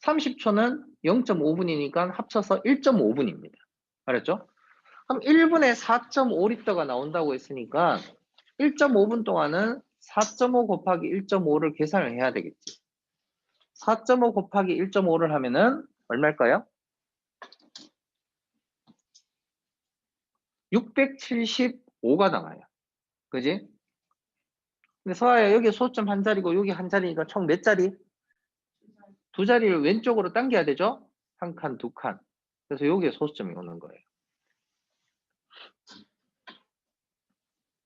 30초는 0.5분이니까 합쳐서 1.5분입니다. 알았죠? 그럼 1분에 4.5리터가 나온다고 했으니까 1.5분 동안은 4.5 곱하기 1.5를 계산을 해야 되겠지. 4.5 곱하기 1.5를 하면은 얼마일까요? 675가 나와요. 그지? 근데 서아야 여기 소점 한 자리고 여기 한 자리니까 총 몇 자리? 두 자리를 왼쪽으로 당겨야 되죠? 한 칸, 두 칸. 그래서 여기에 소수점이 오는 거예요.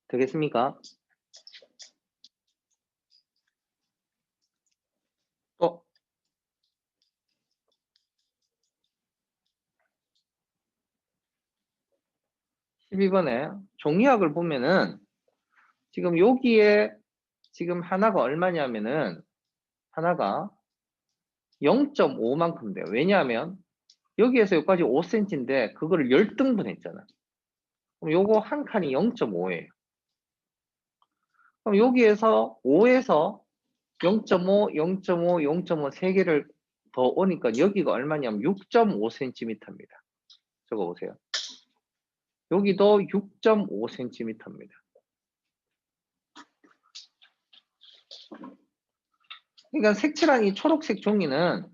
되겠습니까? 또 12번에 종이학을 보면은 지금 여기에 지금 하나가 얼마냐면은 하나가 0.5만큼 돼요. 왜냐하면 여기에서 여기까지 5cm인데 그거를 10등분 했잖아. 그럼 요거 한 칸이 0.5예요. 그럼 여기에서 5에서 0.5, 0.5, 0.5 세 개를 더 오니까 여기가 얼마냐면 6.5cm입니다. 적어 보세요. 여기도 6.5cm입니다. 그러니까 색칠한 이 초록색 종이는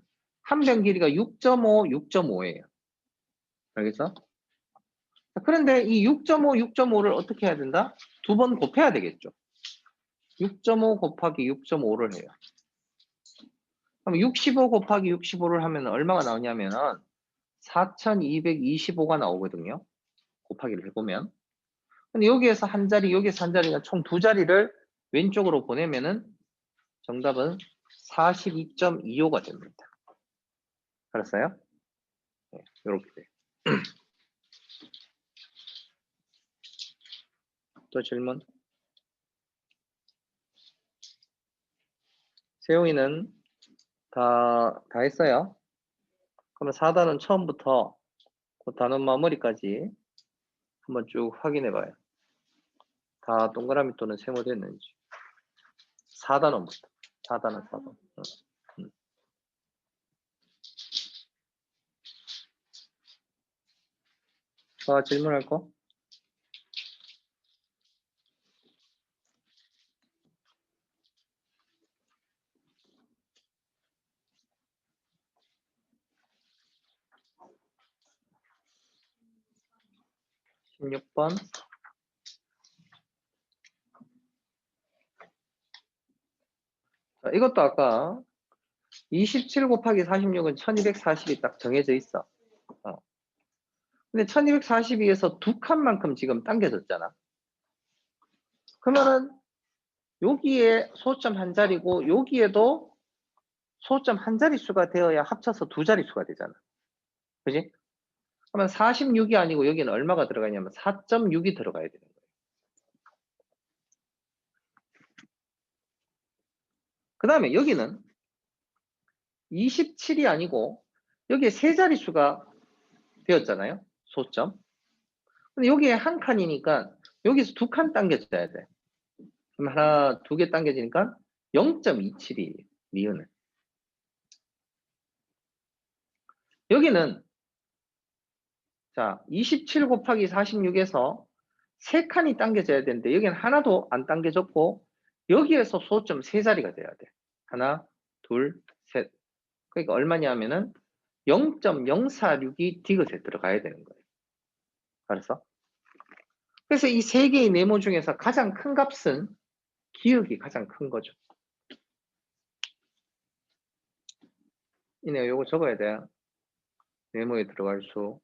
한 변 길이가 6.5, 6.5예요. 알겠어? 그런데 이 6.5, 6.5를 어떻게 해야 된다? 두 번 곱해야 되겠죠. 6.5 곱하기 6.5를 해요. 그럼 65 곱하기 65를 하면 얼마가 나오냐면 4225가 나오거든요. 곱하기를 해보면. 근데 여기에서 한 자리, 여기에서 한 자리가 총 두 자리를 왼쪽으로 보내면은 정답은 42.25가 됩니다. 알았어요? 네, 이렇게 돼요. 또 질문? 세용이는 다 했어요? 그러면 4단은 처음부터 그 단원 마무리까지 한번 쭉 확인해 봐요. 다 동그라미 또는 세모 됐는지. 4단원부터. 4단원 4단. 질문할 거? (16번) 자, 이것도 아까 27 곱하기 46은 1240이 딱 정해져 있어. 근데 1242에서 두 칸만큼 지금 당겨졌잖아. 그러면은 여기에 소점 한 자리고 여기에도 소점 한 자릿수가 되어야 합쳐서 두 자릿수가 되잖아. 그지? 그러면 46이 아니고 여기는 얼마가 들어가냐면 4.6이 들어가야 되는 거예요. 그 다음에 여기는 27이 아니고 여기에 세 자릿수가 되었잖아요. 소점. 근데 여기에 한 칸이니까 여기서 두 칸 당겨져야 돼. 그럼 하나, 두 개 당겨지니까 0.27이 니은은. 여기는 자, 27 곱하기 46에서 세 칸이 당겨져야 되는데 여기는 하나도 안 당겨졌고 여기에서 소점 세 자리가 돼야 돼. 하나, 둘, 셋. 그러니까 얼마냐면은 0.046이 디귿에 들어가야 되는 거예요. 알았어? 그래서 이 세 개의 네모 중에서 가장 큰 값은 기역이 가장 큰 거죠. 이네 요거 적어야 돼. 네모에 들어갈 수.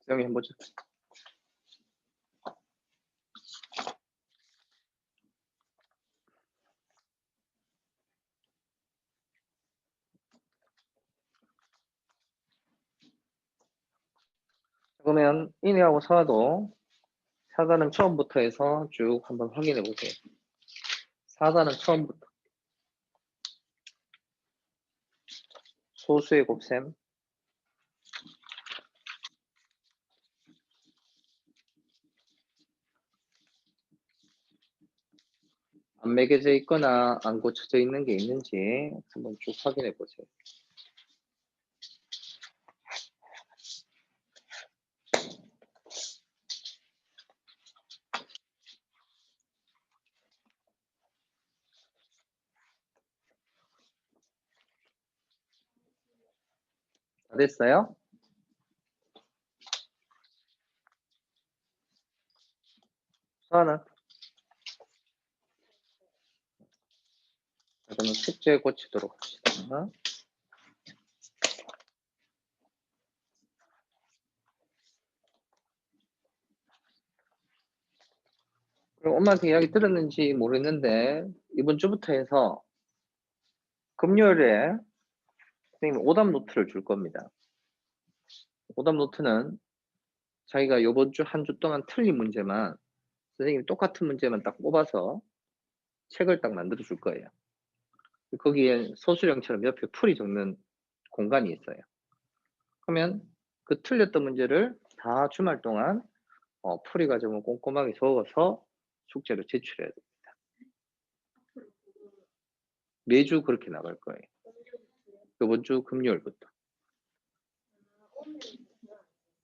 여기 한번 보자. 그러면 이네하고 서도 4단은 처음부터 해서 쭉 한번 확인해 보세요. 4단은 처음부터 소수의 곱셈, 안 매겨져 있거나 안 고쳐져 있는 게 있는지 한번 쭉 확인해 보세요. 다 됐어요? 수아는? 그러면 숙제 고치도록 합시다. 그럼 엄마한테 이야기 들었는지 모르겠는데 이번 주부터 해서 금요일에 선생님 오답 노트를 줄 겁니다. 오답 노트는 자기가 이번 주 한 주 동안 틀린 문제만 선생님이 똑같은 문제만 딱 뽑아서 책을 딱 만들어 줄 거예요. 거기에 소수령처럼 옆에 풀이 적는 공간이 있어요. 그러면 그 틀렸던 문제를 다 주말 동안 풀이 과정을 꼼꼼하게 적어서 숙제로 제출해야 됩니다. 매주 그렇게 나갈 거예요. 이번 주 금요일부터.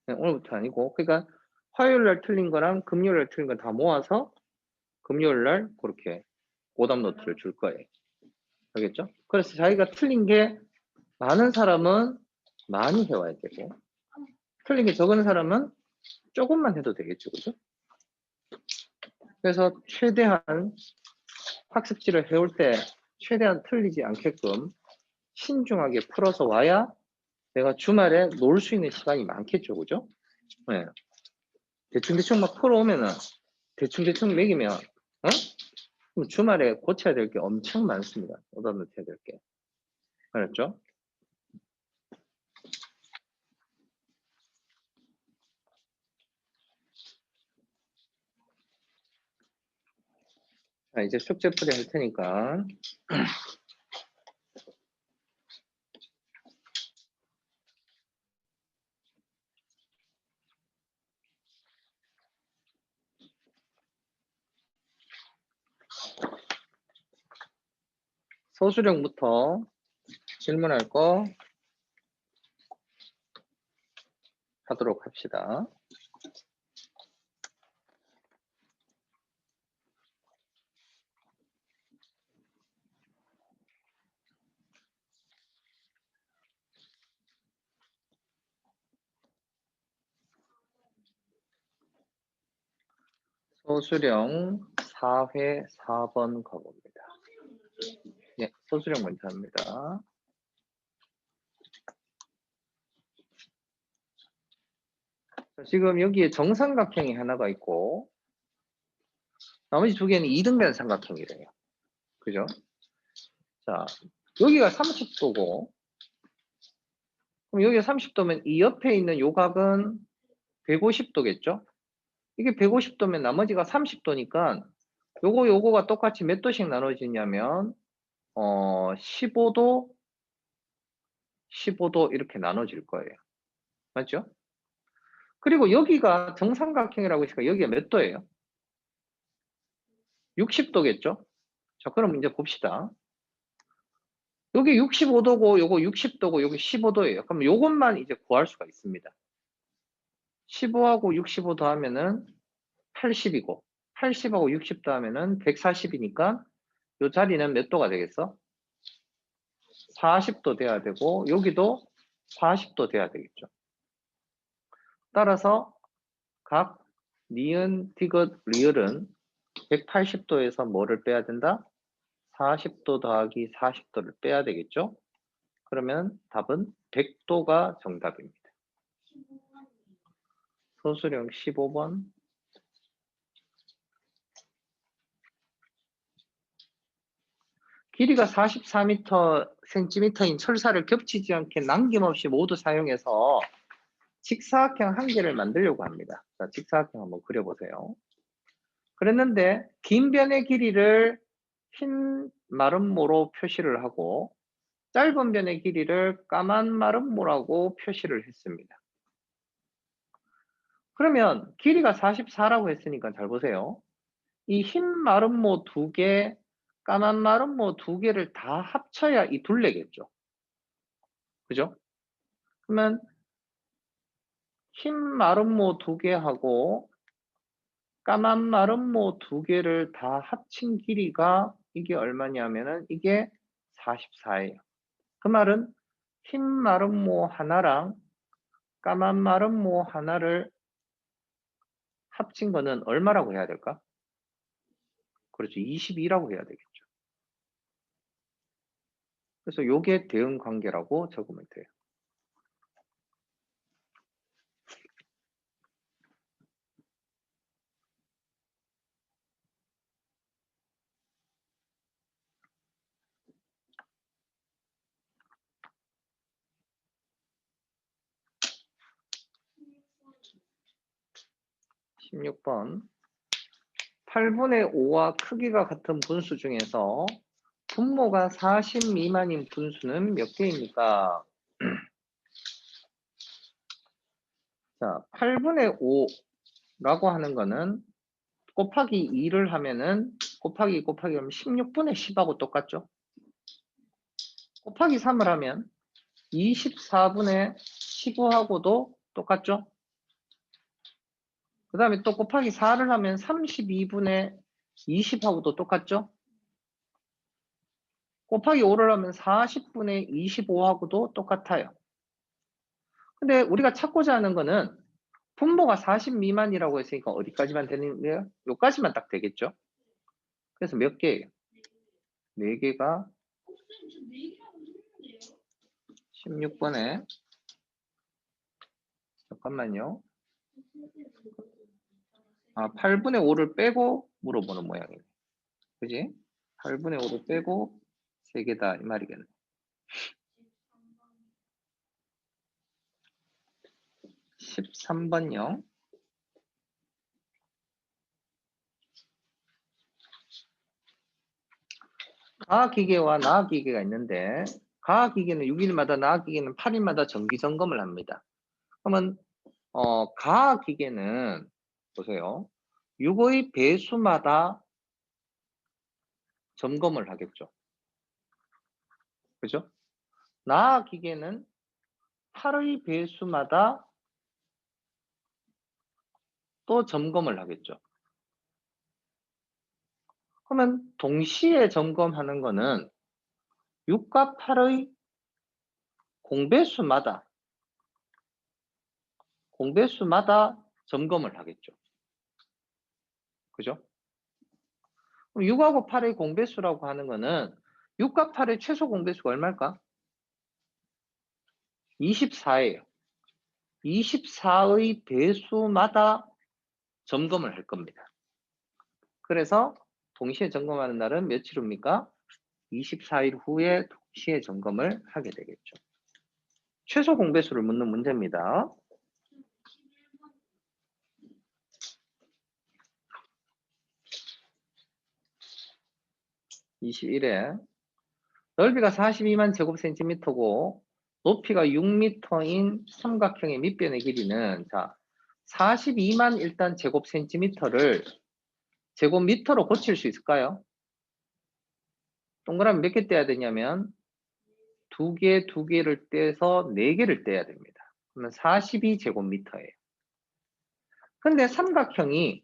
네, 오늘부터 아니고 그러니까 화요일 날 틀린 거랑 금요일 날 틀린 거 다 모아서 금요일 날 그렇게 오답 노트를 줄 거예요. 알겠죠? 그래서 자기가 틀린 게 많은 사람은 많이 해와야 되고 틀린 게 적은 사람은 조금만 해도 되겠죠. 그죠? 그래서 최대한 학습지를 해올 때 최대한 틀리지 않게끔 신중하게 풀어서 와야 내가 주말에 놀 수 있는 시간이 많겠죠. 그죠? 네. 대충대충 막 풀어오면은 대충대충 매기면 그럼 주말에 고쳐야 될 게 엄청 많습니다. 오답노트 해야 될 게. 알았죠? 자, 이제 숙제 풀이 할 테니까 소수령부터 질문할 거 하도록 합시다. 소수령 4회 4번 가봅니다. 네, 소수령 먼저 합니다. 자, 지금 여기에 정삼각형이 하나가 있고 나머지 두 개는 이등변 삼각형이래요. 그죠? 자, 여기가 30도고 그럼 여기가 30도면 이 옆에 있는 요 각은 150도겠죠? 이게 150도면 나머지가 30도니까 요거가 똑같이 몇 도씩 나눠지냐면 15도 15도 이렇게 나눠질 거예요. 맞죠? 그리고 여기가 정삼각형이라고 했으니까 여기가 몇 도예요? 60도겠죠? 자, 그럼 이제 봅시다. 여기 65도고 요거 60도고 여기 15도예요. 그럼 요것만 이제 구할 수가 있습니다. 15하고 65 더하면은 80이고 80하고 60 더하면은 140이니까 요 자리는 몇 도가 되겠어? 40도 돼야 되고 여기도 40도 돼야 되겠죠. 따라서 각 니은, 디귿, 리을은 180도에서 뭐를 빼야 된다? 40도 더하기 40도를 빼야 되겠죠? 그러면 답은 100도가 정답입니다. 소수령 15번. 길이가 44cm인 철사를 겹치지 않게 남김없이 모두 사용해서 직사각형 한 개를 만들려고 합니다. 자, 직사각형 한번 그려보세요. 그랬는데 긴 변의 길이를 흰 마름모로 표시를 하고 짧은 변의 길이를 까만 마름모라고 표시를 했습니다. 그러면 길이가 44라고 했으니까 잘 보세요. 이 흰 마름모 두 개, 까만 마름모 두 개를 다 합쳐야 이 둘레겠죠. 그죠? 그러면 흰 마름모 두 개하고 까만 마름모 두 개를 다 합친 길이가 이게 얼마냐면은 이게 44예요. 그 말은 흰 마름모 하나랑 까만 마름모 하나를 합친 거는 얼마라고 해야 될까? 그렇죠. 22라고 해야 되겠죠. 그래서 요게 대응 관계라고 적으면 돼요. 16번 8분의 5와 크기가 같은 분수 중에서 분모가 40 미만인 분수는 몇 개입니까? 자, 8분의 5라고 하는 거는 곱하기 2를 하면은 곱하기 하면 16분의 10하고 똑같죠? 곱하기 3을 하면 24분의 15하고도 똑같죠? 그 다음에 또 곱하기 4를 하면 32분의 20하고도 똑같죠? 곱하기 5를 하면 40분의 25하고도 똑같아요. 근데 우리가 찾고자 하는 거는 분모가 40 미만이라고 했으니까 어디까지만 되는 거예요? 여기까지만 딱 되겠죠? 그래서 몇 개예요? 4개가 16번에 잠깐만요. 8분의 5를 빼고 물어보는 모양이네. 그지? 8분의 5를 빼고 3개다 이 말이겠네. 13번요. 가기계와 나기계가 있는데 가기계는 6일마다 나기계는 8일마다 정기 점검을 합니다. 그러면 가기계는 보세요. 6의 배수마다 점검을 하겠죠. 그죠? 나 기계는 8의 배수마다 또 점검을 하겠죠. 그러면 동시에 점검하는 거는 6과 8의 공배수마다 점검을 하겠죠. 그죠? 그럼 6하고 8의 공배수라고 하는 거는 6과 8의 최소 공배수가 얼마일까? 24예요. 24의 배수마다 점검을 할 겁니다. 그래서 동시에 점검하는 날은 며칠입니까? 24일 후에 동시에 점검을 하게 되겠죠. 최소 공배수를 묻는 문제입니다. (21회) 넓이가 42만 제곱센티미터고 높이가 6m인 삼각형의 밑변의 길이는 자 42만 일단 제곱센티미터를 제곱미터로 고칠 수 있을까요? 동그라미 몇 개 떼야 되냐면 두 개를 떼서 4개를 떼야 됩니다. 그러면 42제곱미터예요. 근데 삼각형이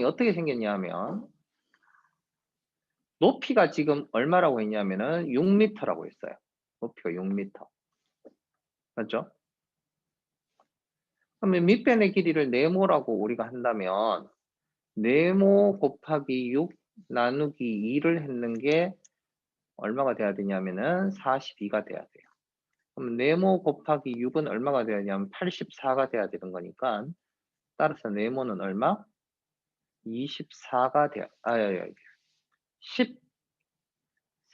어떻게 생겼냐 하면 높이가 지금 얼마라고 했냐면은 6m라고 했어요. 높이가 6m. 맞죠? 그러면 밑변의 길이를 네모라고 우리가 한다면 네모 곱하기 6 나누기 2를 했는 게 얼마가 돼야 되냐면은 42가 돼야 돼요. 그럼 네모 곱하기 6은 얼마가 돼야 되냐면 84가 돼야 되는 거니까 따라서 네모는 얼마? 24가 돼야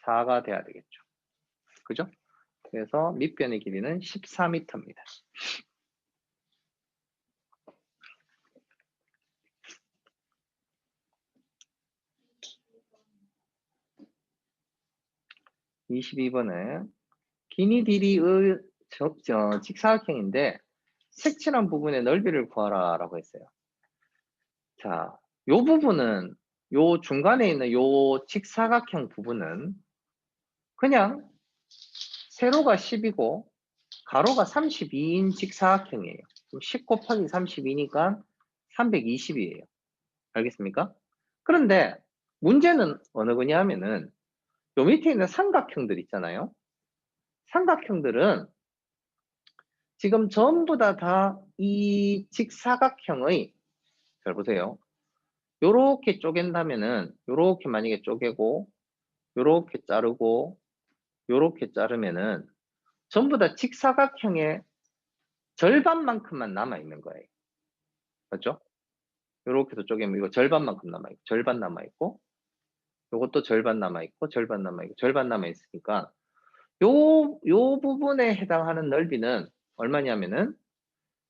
14가 돼야 되겠죠. 그죠? 그래서 밑변의 길이는 14m입니다. (22번에) 기니 디리의 직사각형인데 색칠한 부분의 넓이를 구하라 라고 했어요. 자, 요 부분은 요 중간에 있는 요 직사각형 부분은 그냥 세로가 10이고 가로가 32인 직사각형이에요. 그럼 10 곱하기 32니까 320이에요. 알겠습니까? 그런데 문제는 어느 거냐 하면은 요 밑에 있는 삼각형들 있잖아요. 삼각형들은 지금 전부 다 이 직사각형의 잘 보세요. 요렇게 쪼갠다면은 요렇게 만약에 쪼개고 요렇게 자르고 요렇게 자르면은 전부 다 직사각형의 절반만큼만 남아있는 거예요. 맞죠? 요렇게도 쪼개면 이거 절반만큼 남아있고 절반 남아있고 요것도 절반 남아있고 절반 남아있고 절반 남아있으니까 요 부분에 해당하는 넓이는 얼마냐면은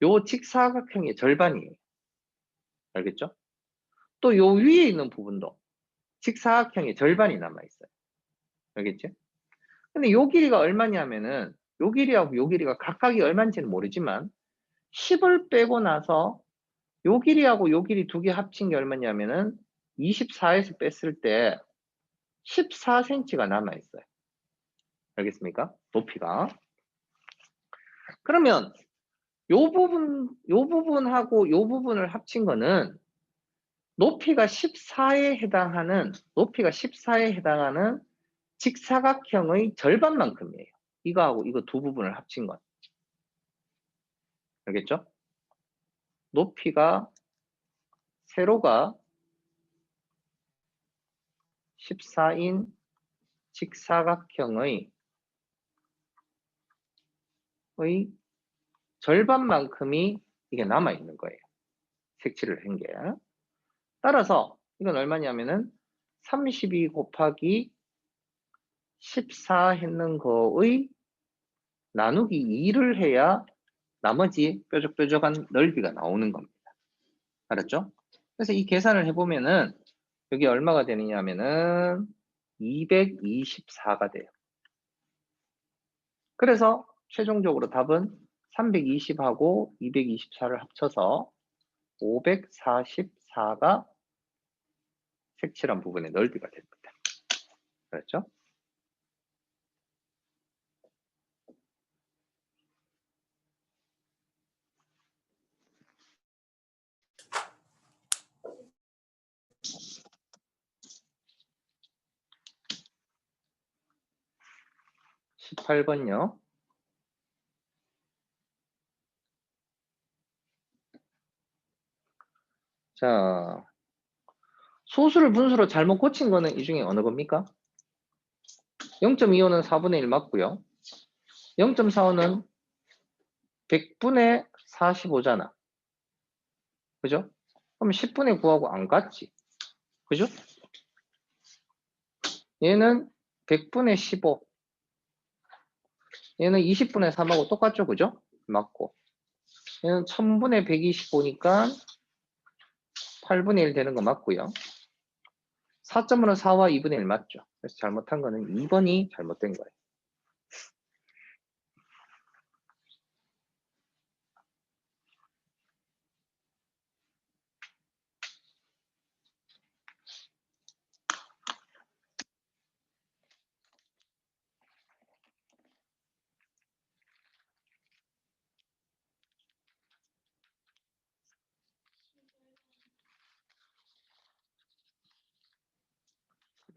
요 직사각형의 절반이에요. 알겠죠? 또 요 위에 있는 부분도 직사각형의 절반이 남아있어요. 알겠지? 근데 요 길이가 얼마냐면은 요 길이하고 요 길이가 각각이 얼마인지는 모르지만 10을 빼고 나서 요 길이하고 요 길이 두 개 합친 게 얼마냐면은 24에서 뺐을 때 14cm가 남아있어요. 알겠습니까? 높이가. 그러면 요 부분하고 요 부분을 합친 거는 높이가 14에 해당하는 직사각형의 절반만큼이에요. 이거하고 이거 두 부분을 합친 건. 알겠죠? 높이가 세로가 14인 직사각형의 절반만큼이 이게 남아있는 거예요. 색칠을 한 게. 따라서 이건 얼마냐면은 32 곱하기 14 했는 거의 나누기 2를 해야 나머지 뾰족뾰족한 넓이가 나오는 겁니다. 알았죠? 그래서 이 계산을 해보면은 여기 얼마가 되느냐 하면은 224가 돼요. 그래서 최종적으로 답은 320하고 224를 합쳐서 544가 색칠한 부분의 넓이가 됩니다. 그렇죠? 18번요. 자, 소수를 분수로 잘못 고친 거는 이 중에 어느 겁니까? 0.25는 4분의 1 맞고요. 0.45는 100분의 45잖아. 그죠? 그럼 10분의 9하고 안 같지. 그죠? 얘는 100분의 15. 얘는 20분의 3하고 똑같죠. 그죠? 맞고. 얘는 1000분의 125니까 8분의 1 되는 거 맞고요. 4점으로 4와 2분의 1 맞죠. 그래서 잘못한 거는 2번이 잘못된 거예요.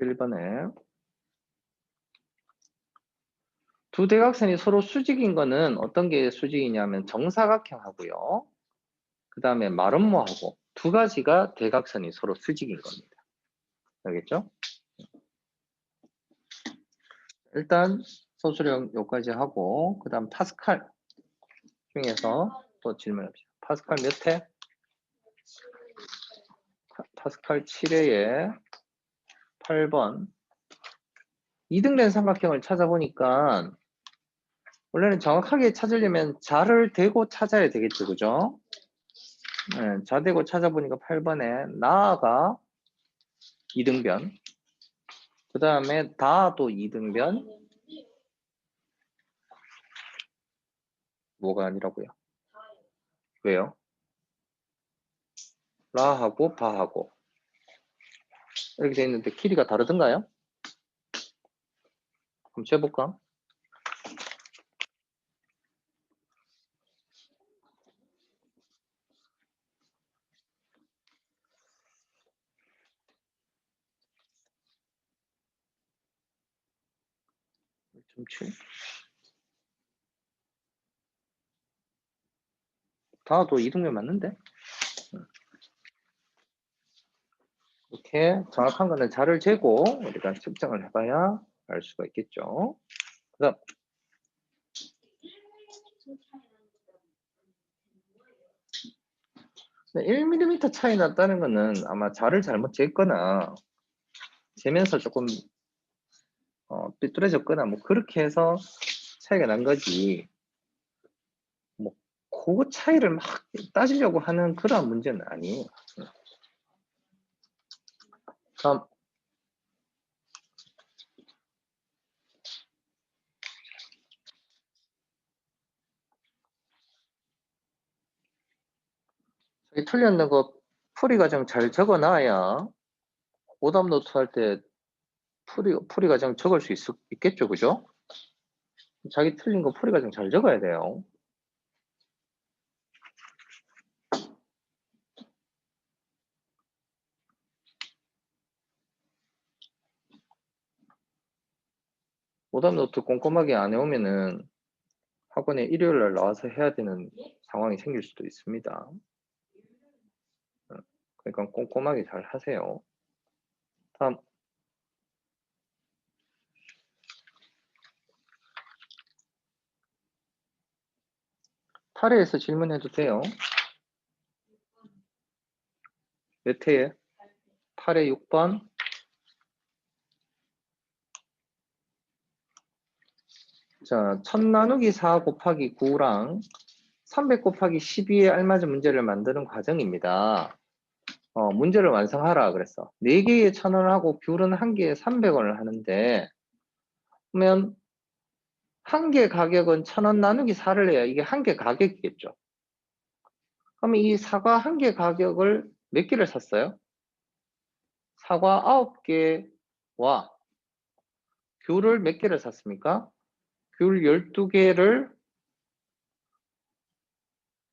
1번에 두 대각선이 서로 수직인 거는 어떤 게 수직이냐면 정사각형하고요. 그 다음에 마름모하고 두 가지가 대각선이 서로 수직인 겁니다. 알겠죠? 일단 소수령 요까지 하고 그 다음 파스칼 중에서 또 질문합시다. 파스칼 몇 회? 파스칼 7회에 8번 2등된 삼각형을 찾아보니까 원래는 정확하게 찾으려면 자를 대고 찾아야 되겠죠. 그죠? 네, 자 대고 찾아보니까 8번에 나아가 2등변 그 다음에 다도 2등변 뭐가 아니라고요? 왜요? 라하고 바하고 이렇게 돼 있는데 길이가 다르던가요? 그럼 재볼까? 좀 치. 다도 2등변 맞는데? 이렇게 정확한 거는 자를 재고 우리가 측정을 해봐야 알 수가 있겠죠. 그다음 1mm 차이 났다는 거는 아마 자를 잘못 쟀거나 재면서 조금 삐뚤어졌거나 뭐 그렇게 해서 차이가 난 거지. 뭐 그 차이를 막 따지려고 하는 그런 문제는 아니에요. 다음 저기 틀렸는 거 풀이 과정 잘 적어놔야 오답 노트 할 때 풀이 과정 적을 수 있겠죠, 그죠? 자기 틀린 거 풀이 과정 잘 적어야 돼요. 오답 노트 꼼꼼하게 안 해오면은 학원에 일요일 날 나와서 해야 되는 상황이 생길 수도 있습니다. 그러니까 꼼꼼하게 잘 하세요. 다음 8회에서 질문해도 돼요. 몇 회에? 8회 6번. 자, 1000 나누기 4 곱하기 9랑 300 곱하기 12에 알맞은 문제를 만드는 과정입니다. 문제를 완성하라 그랬어. 4개에 1000원을 하고 귤은 1개에 300원을 하는데 그러면 1개 가격은 1000원 나누기 4를 해야 이게 1개 가격이겠죠. 그러면 이 사과 1개 가격을 몇 개를 샀어요? 사과 9개와 귤을 몇 개를 샀습니까? 귤 12개를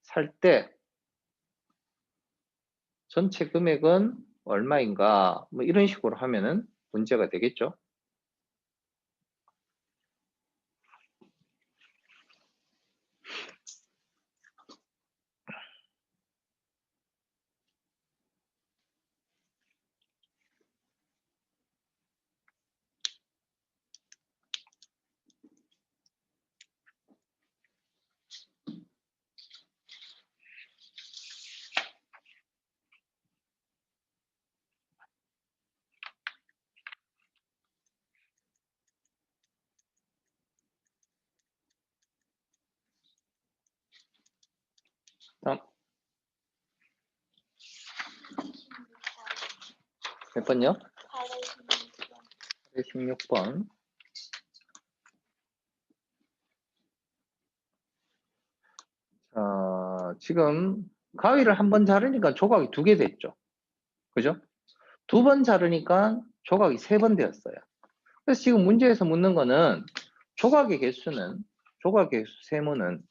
살 때 전체 금액은 얼마인가? 뭐 이런 식으로 하면은 문제가 되겠죠. 다음. 몇 번요? 16번. 자, 지금 가위를 한 번 자르니까 조각이 2개 됐죠. 그죠? 2번 자르니까 조각이 3번 되었어요. 그래서 지금 문제에서 묻는 거는 조각의 개수는, 조각의 개수 세모는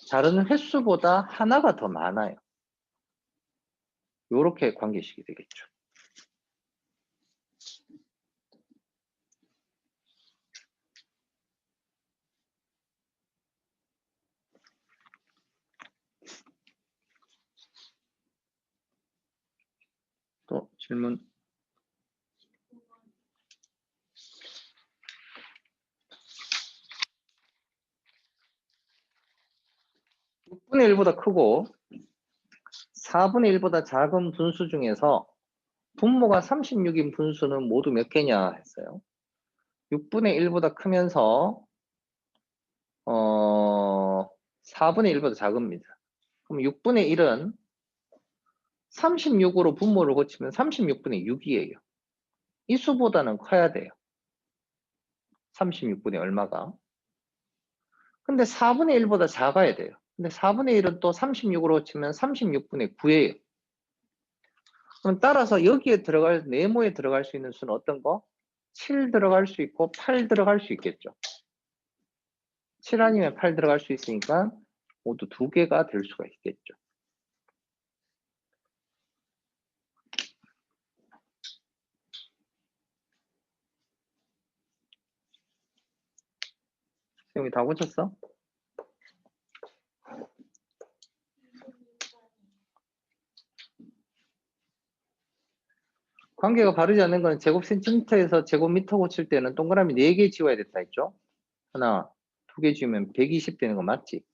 자르는 횟수보다 하나가 더 많아요. 요렇게 관계식이 되겠죠. 또 질문. (6분의 1보다) 크고 4분의 1보다 작은 분수 중에서 분모가 36인 분수는 모두 몇 개냐 했어요. 6분의 1보다 크면서 4분의 1보다 작습니다. 그럼 6분의 1은 36으로 분모를 고치면 36분의 6이에요. 이 수보다는 커야 돼요. 36분의 얼마가. 근데 4분의 1보다 작아야 돼요. 근데 4분의 1은 또 36으로 치면 36분의 9예요. 그럼 따라서 여기에 들어갈, 네모에 들어갈 수 있는 수는 어떤 거? 7 들어갈 수 있고 8 들어갈 수 있겠죠. 7 아니면 8 들어갈 수 있으니까 모두 2개가 될 수가 있겠죠. 여기 다 고쳤어? 관계가 바르지 않는 건 제곱 센티미터에서 제곱미터 고칠 때는 동그라미 4개 지워야 됐다 했죠? 하나, 2개 지우면 120 되는 거 맞지? 그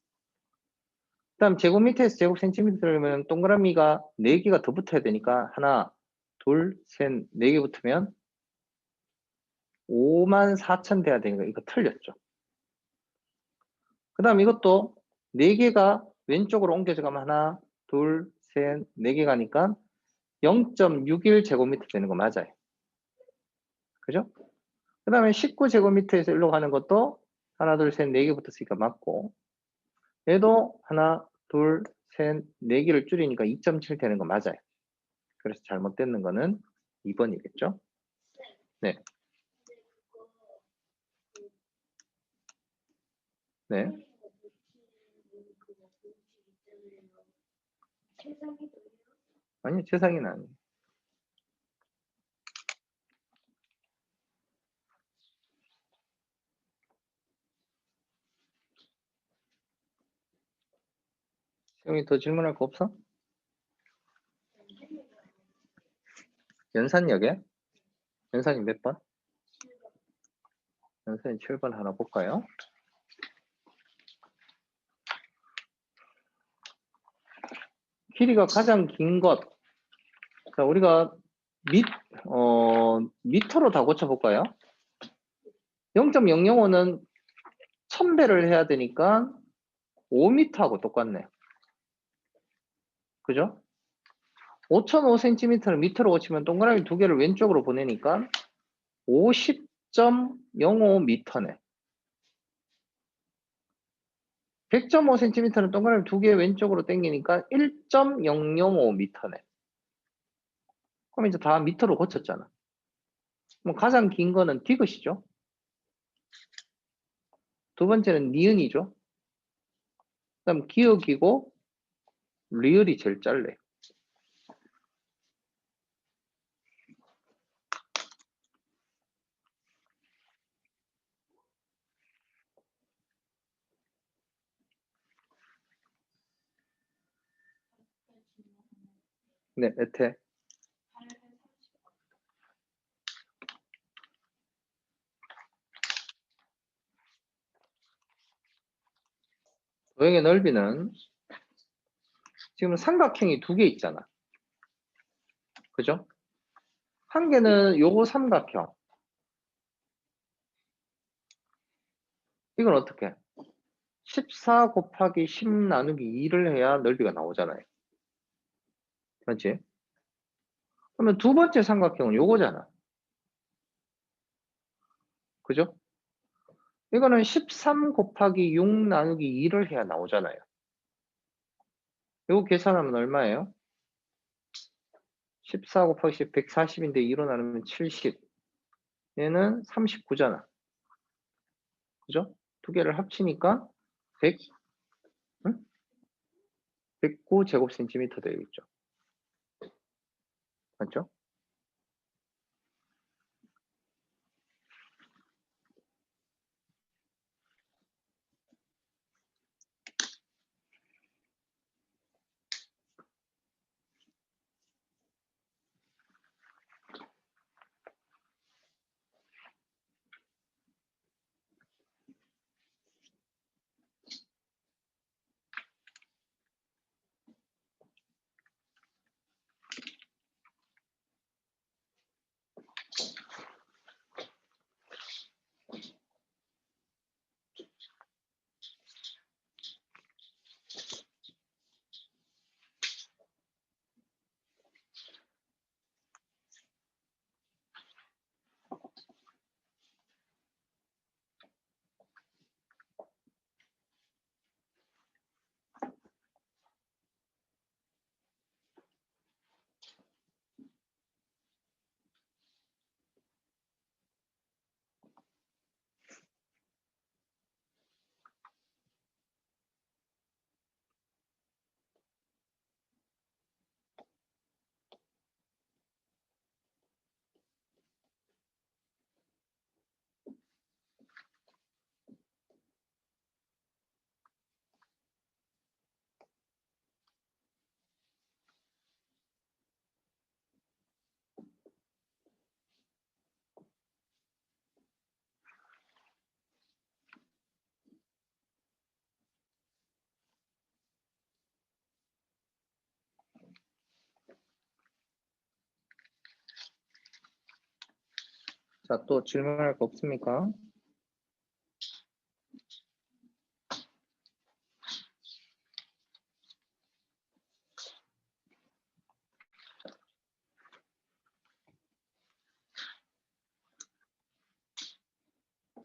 다음 제곱미터에서 제곱 센티미터면 동그라미가 4개가 더 붙어야 되니까 하나, 둘, 셋, 4개 붙으면 54,000 돼야 되니까 이거 틀렸죠. 그 다음 이것도 4개가 왼쪽으로 옮겨져 가면 하나, 둘, 셋, 4개 가니까 0.61 제곱미터 되는 거 맞아요. 그죠? 그 다음에 19제곱미터에서 일로 가는 것도 하나, 둘, 셋, 4개 붙었으니까 맞고, 얘도 하나, 둘, 셋, 4개를 줄이니까 2.7 되는 거 맞아요. 그래서 잘못되는 거는 2번이겠죠? 네. 네. 아니, 최상위는 아니에요. 시험이 더 질문할 거 없어? 연산역에? 연산이 몇 번? 연산이 7번 하나 볼까요? 길이가 가장 긴 것. 자, 우리가 미터로 다 고쳐볼까요? 0.005는 1000배를 해야 되니까 5m하고 똑같네요. 그죠? 5005cm를 미터로 고치면 동그라미 2개를 왼쪽으로 보내니까 50.05m네. 100.5cm는 동그라미 2개 왼쪽으로 당기니까 1.005m네. 그럼 이제 다 미터로 고쳤잖아. 그럼 가장 긴 거는 디귿이죠. 두 번째는 니은이죠. 그다음 기역이고 리을이 제일 짧네. 네, 에테. 도형의 넓이는 지금 삼각형이 2개 있잖아. 그죠? 한 개는 요거 삼각형. 이건 어떻게? 14 곱하기 10 나누기 2를 해야 넓이가 나오잖아요. 맞지? 그러면 두 번째 삼각형은 요거잖아. 그죠? 이거는 13 곱하기 6 나누기 2를 해야 나오잖아요. 요거 계산하면 얼마예요? 14 곱하기 10, 140인데 2로 나누면 70. 얘는 39잖아. 그죠? 두 개를 합치니까 100, 응? 109 제곱센티미터 되겠죠. 맞죠? 자, 또 질문할 거 없습니까?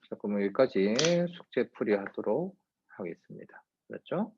자, 그럼 여기까지 숙제 풀이 하도록 하겠습니다. 그렇죠?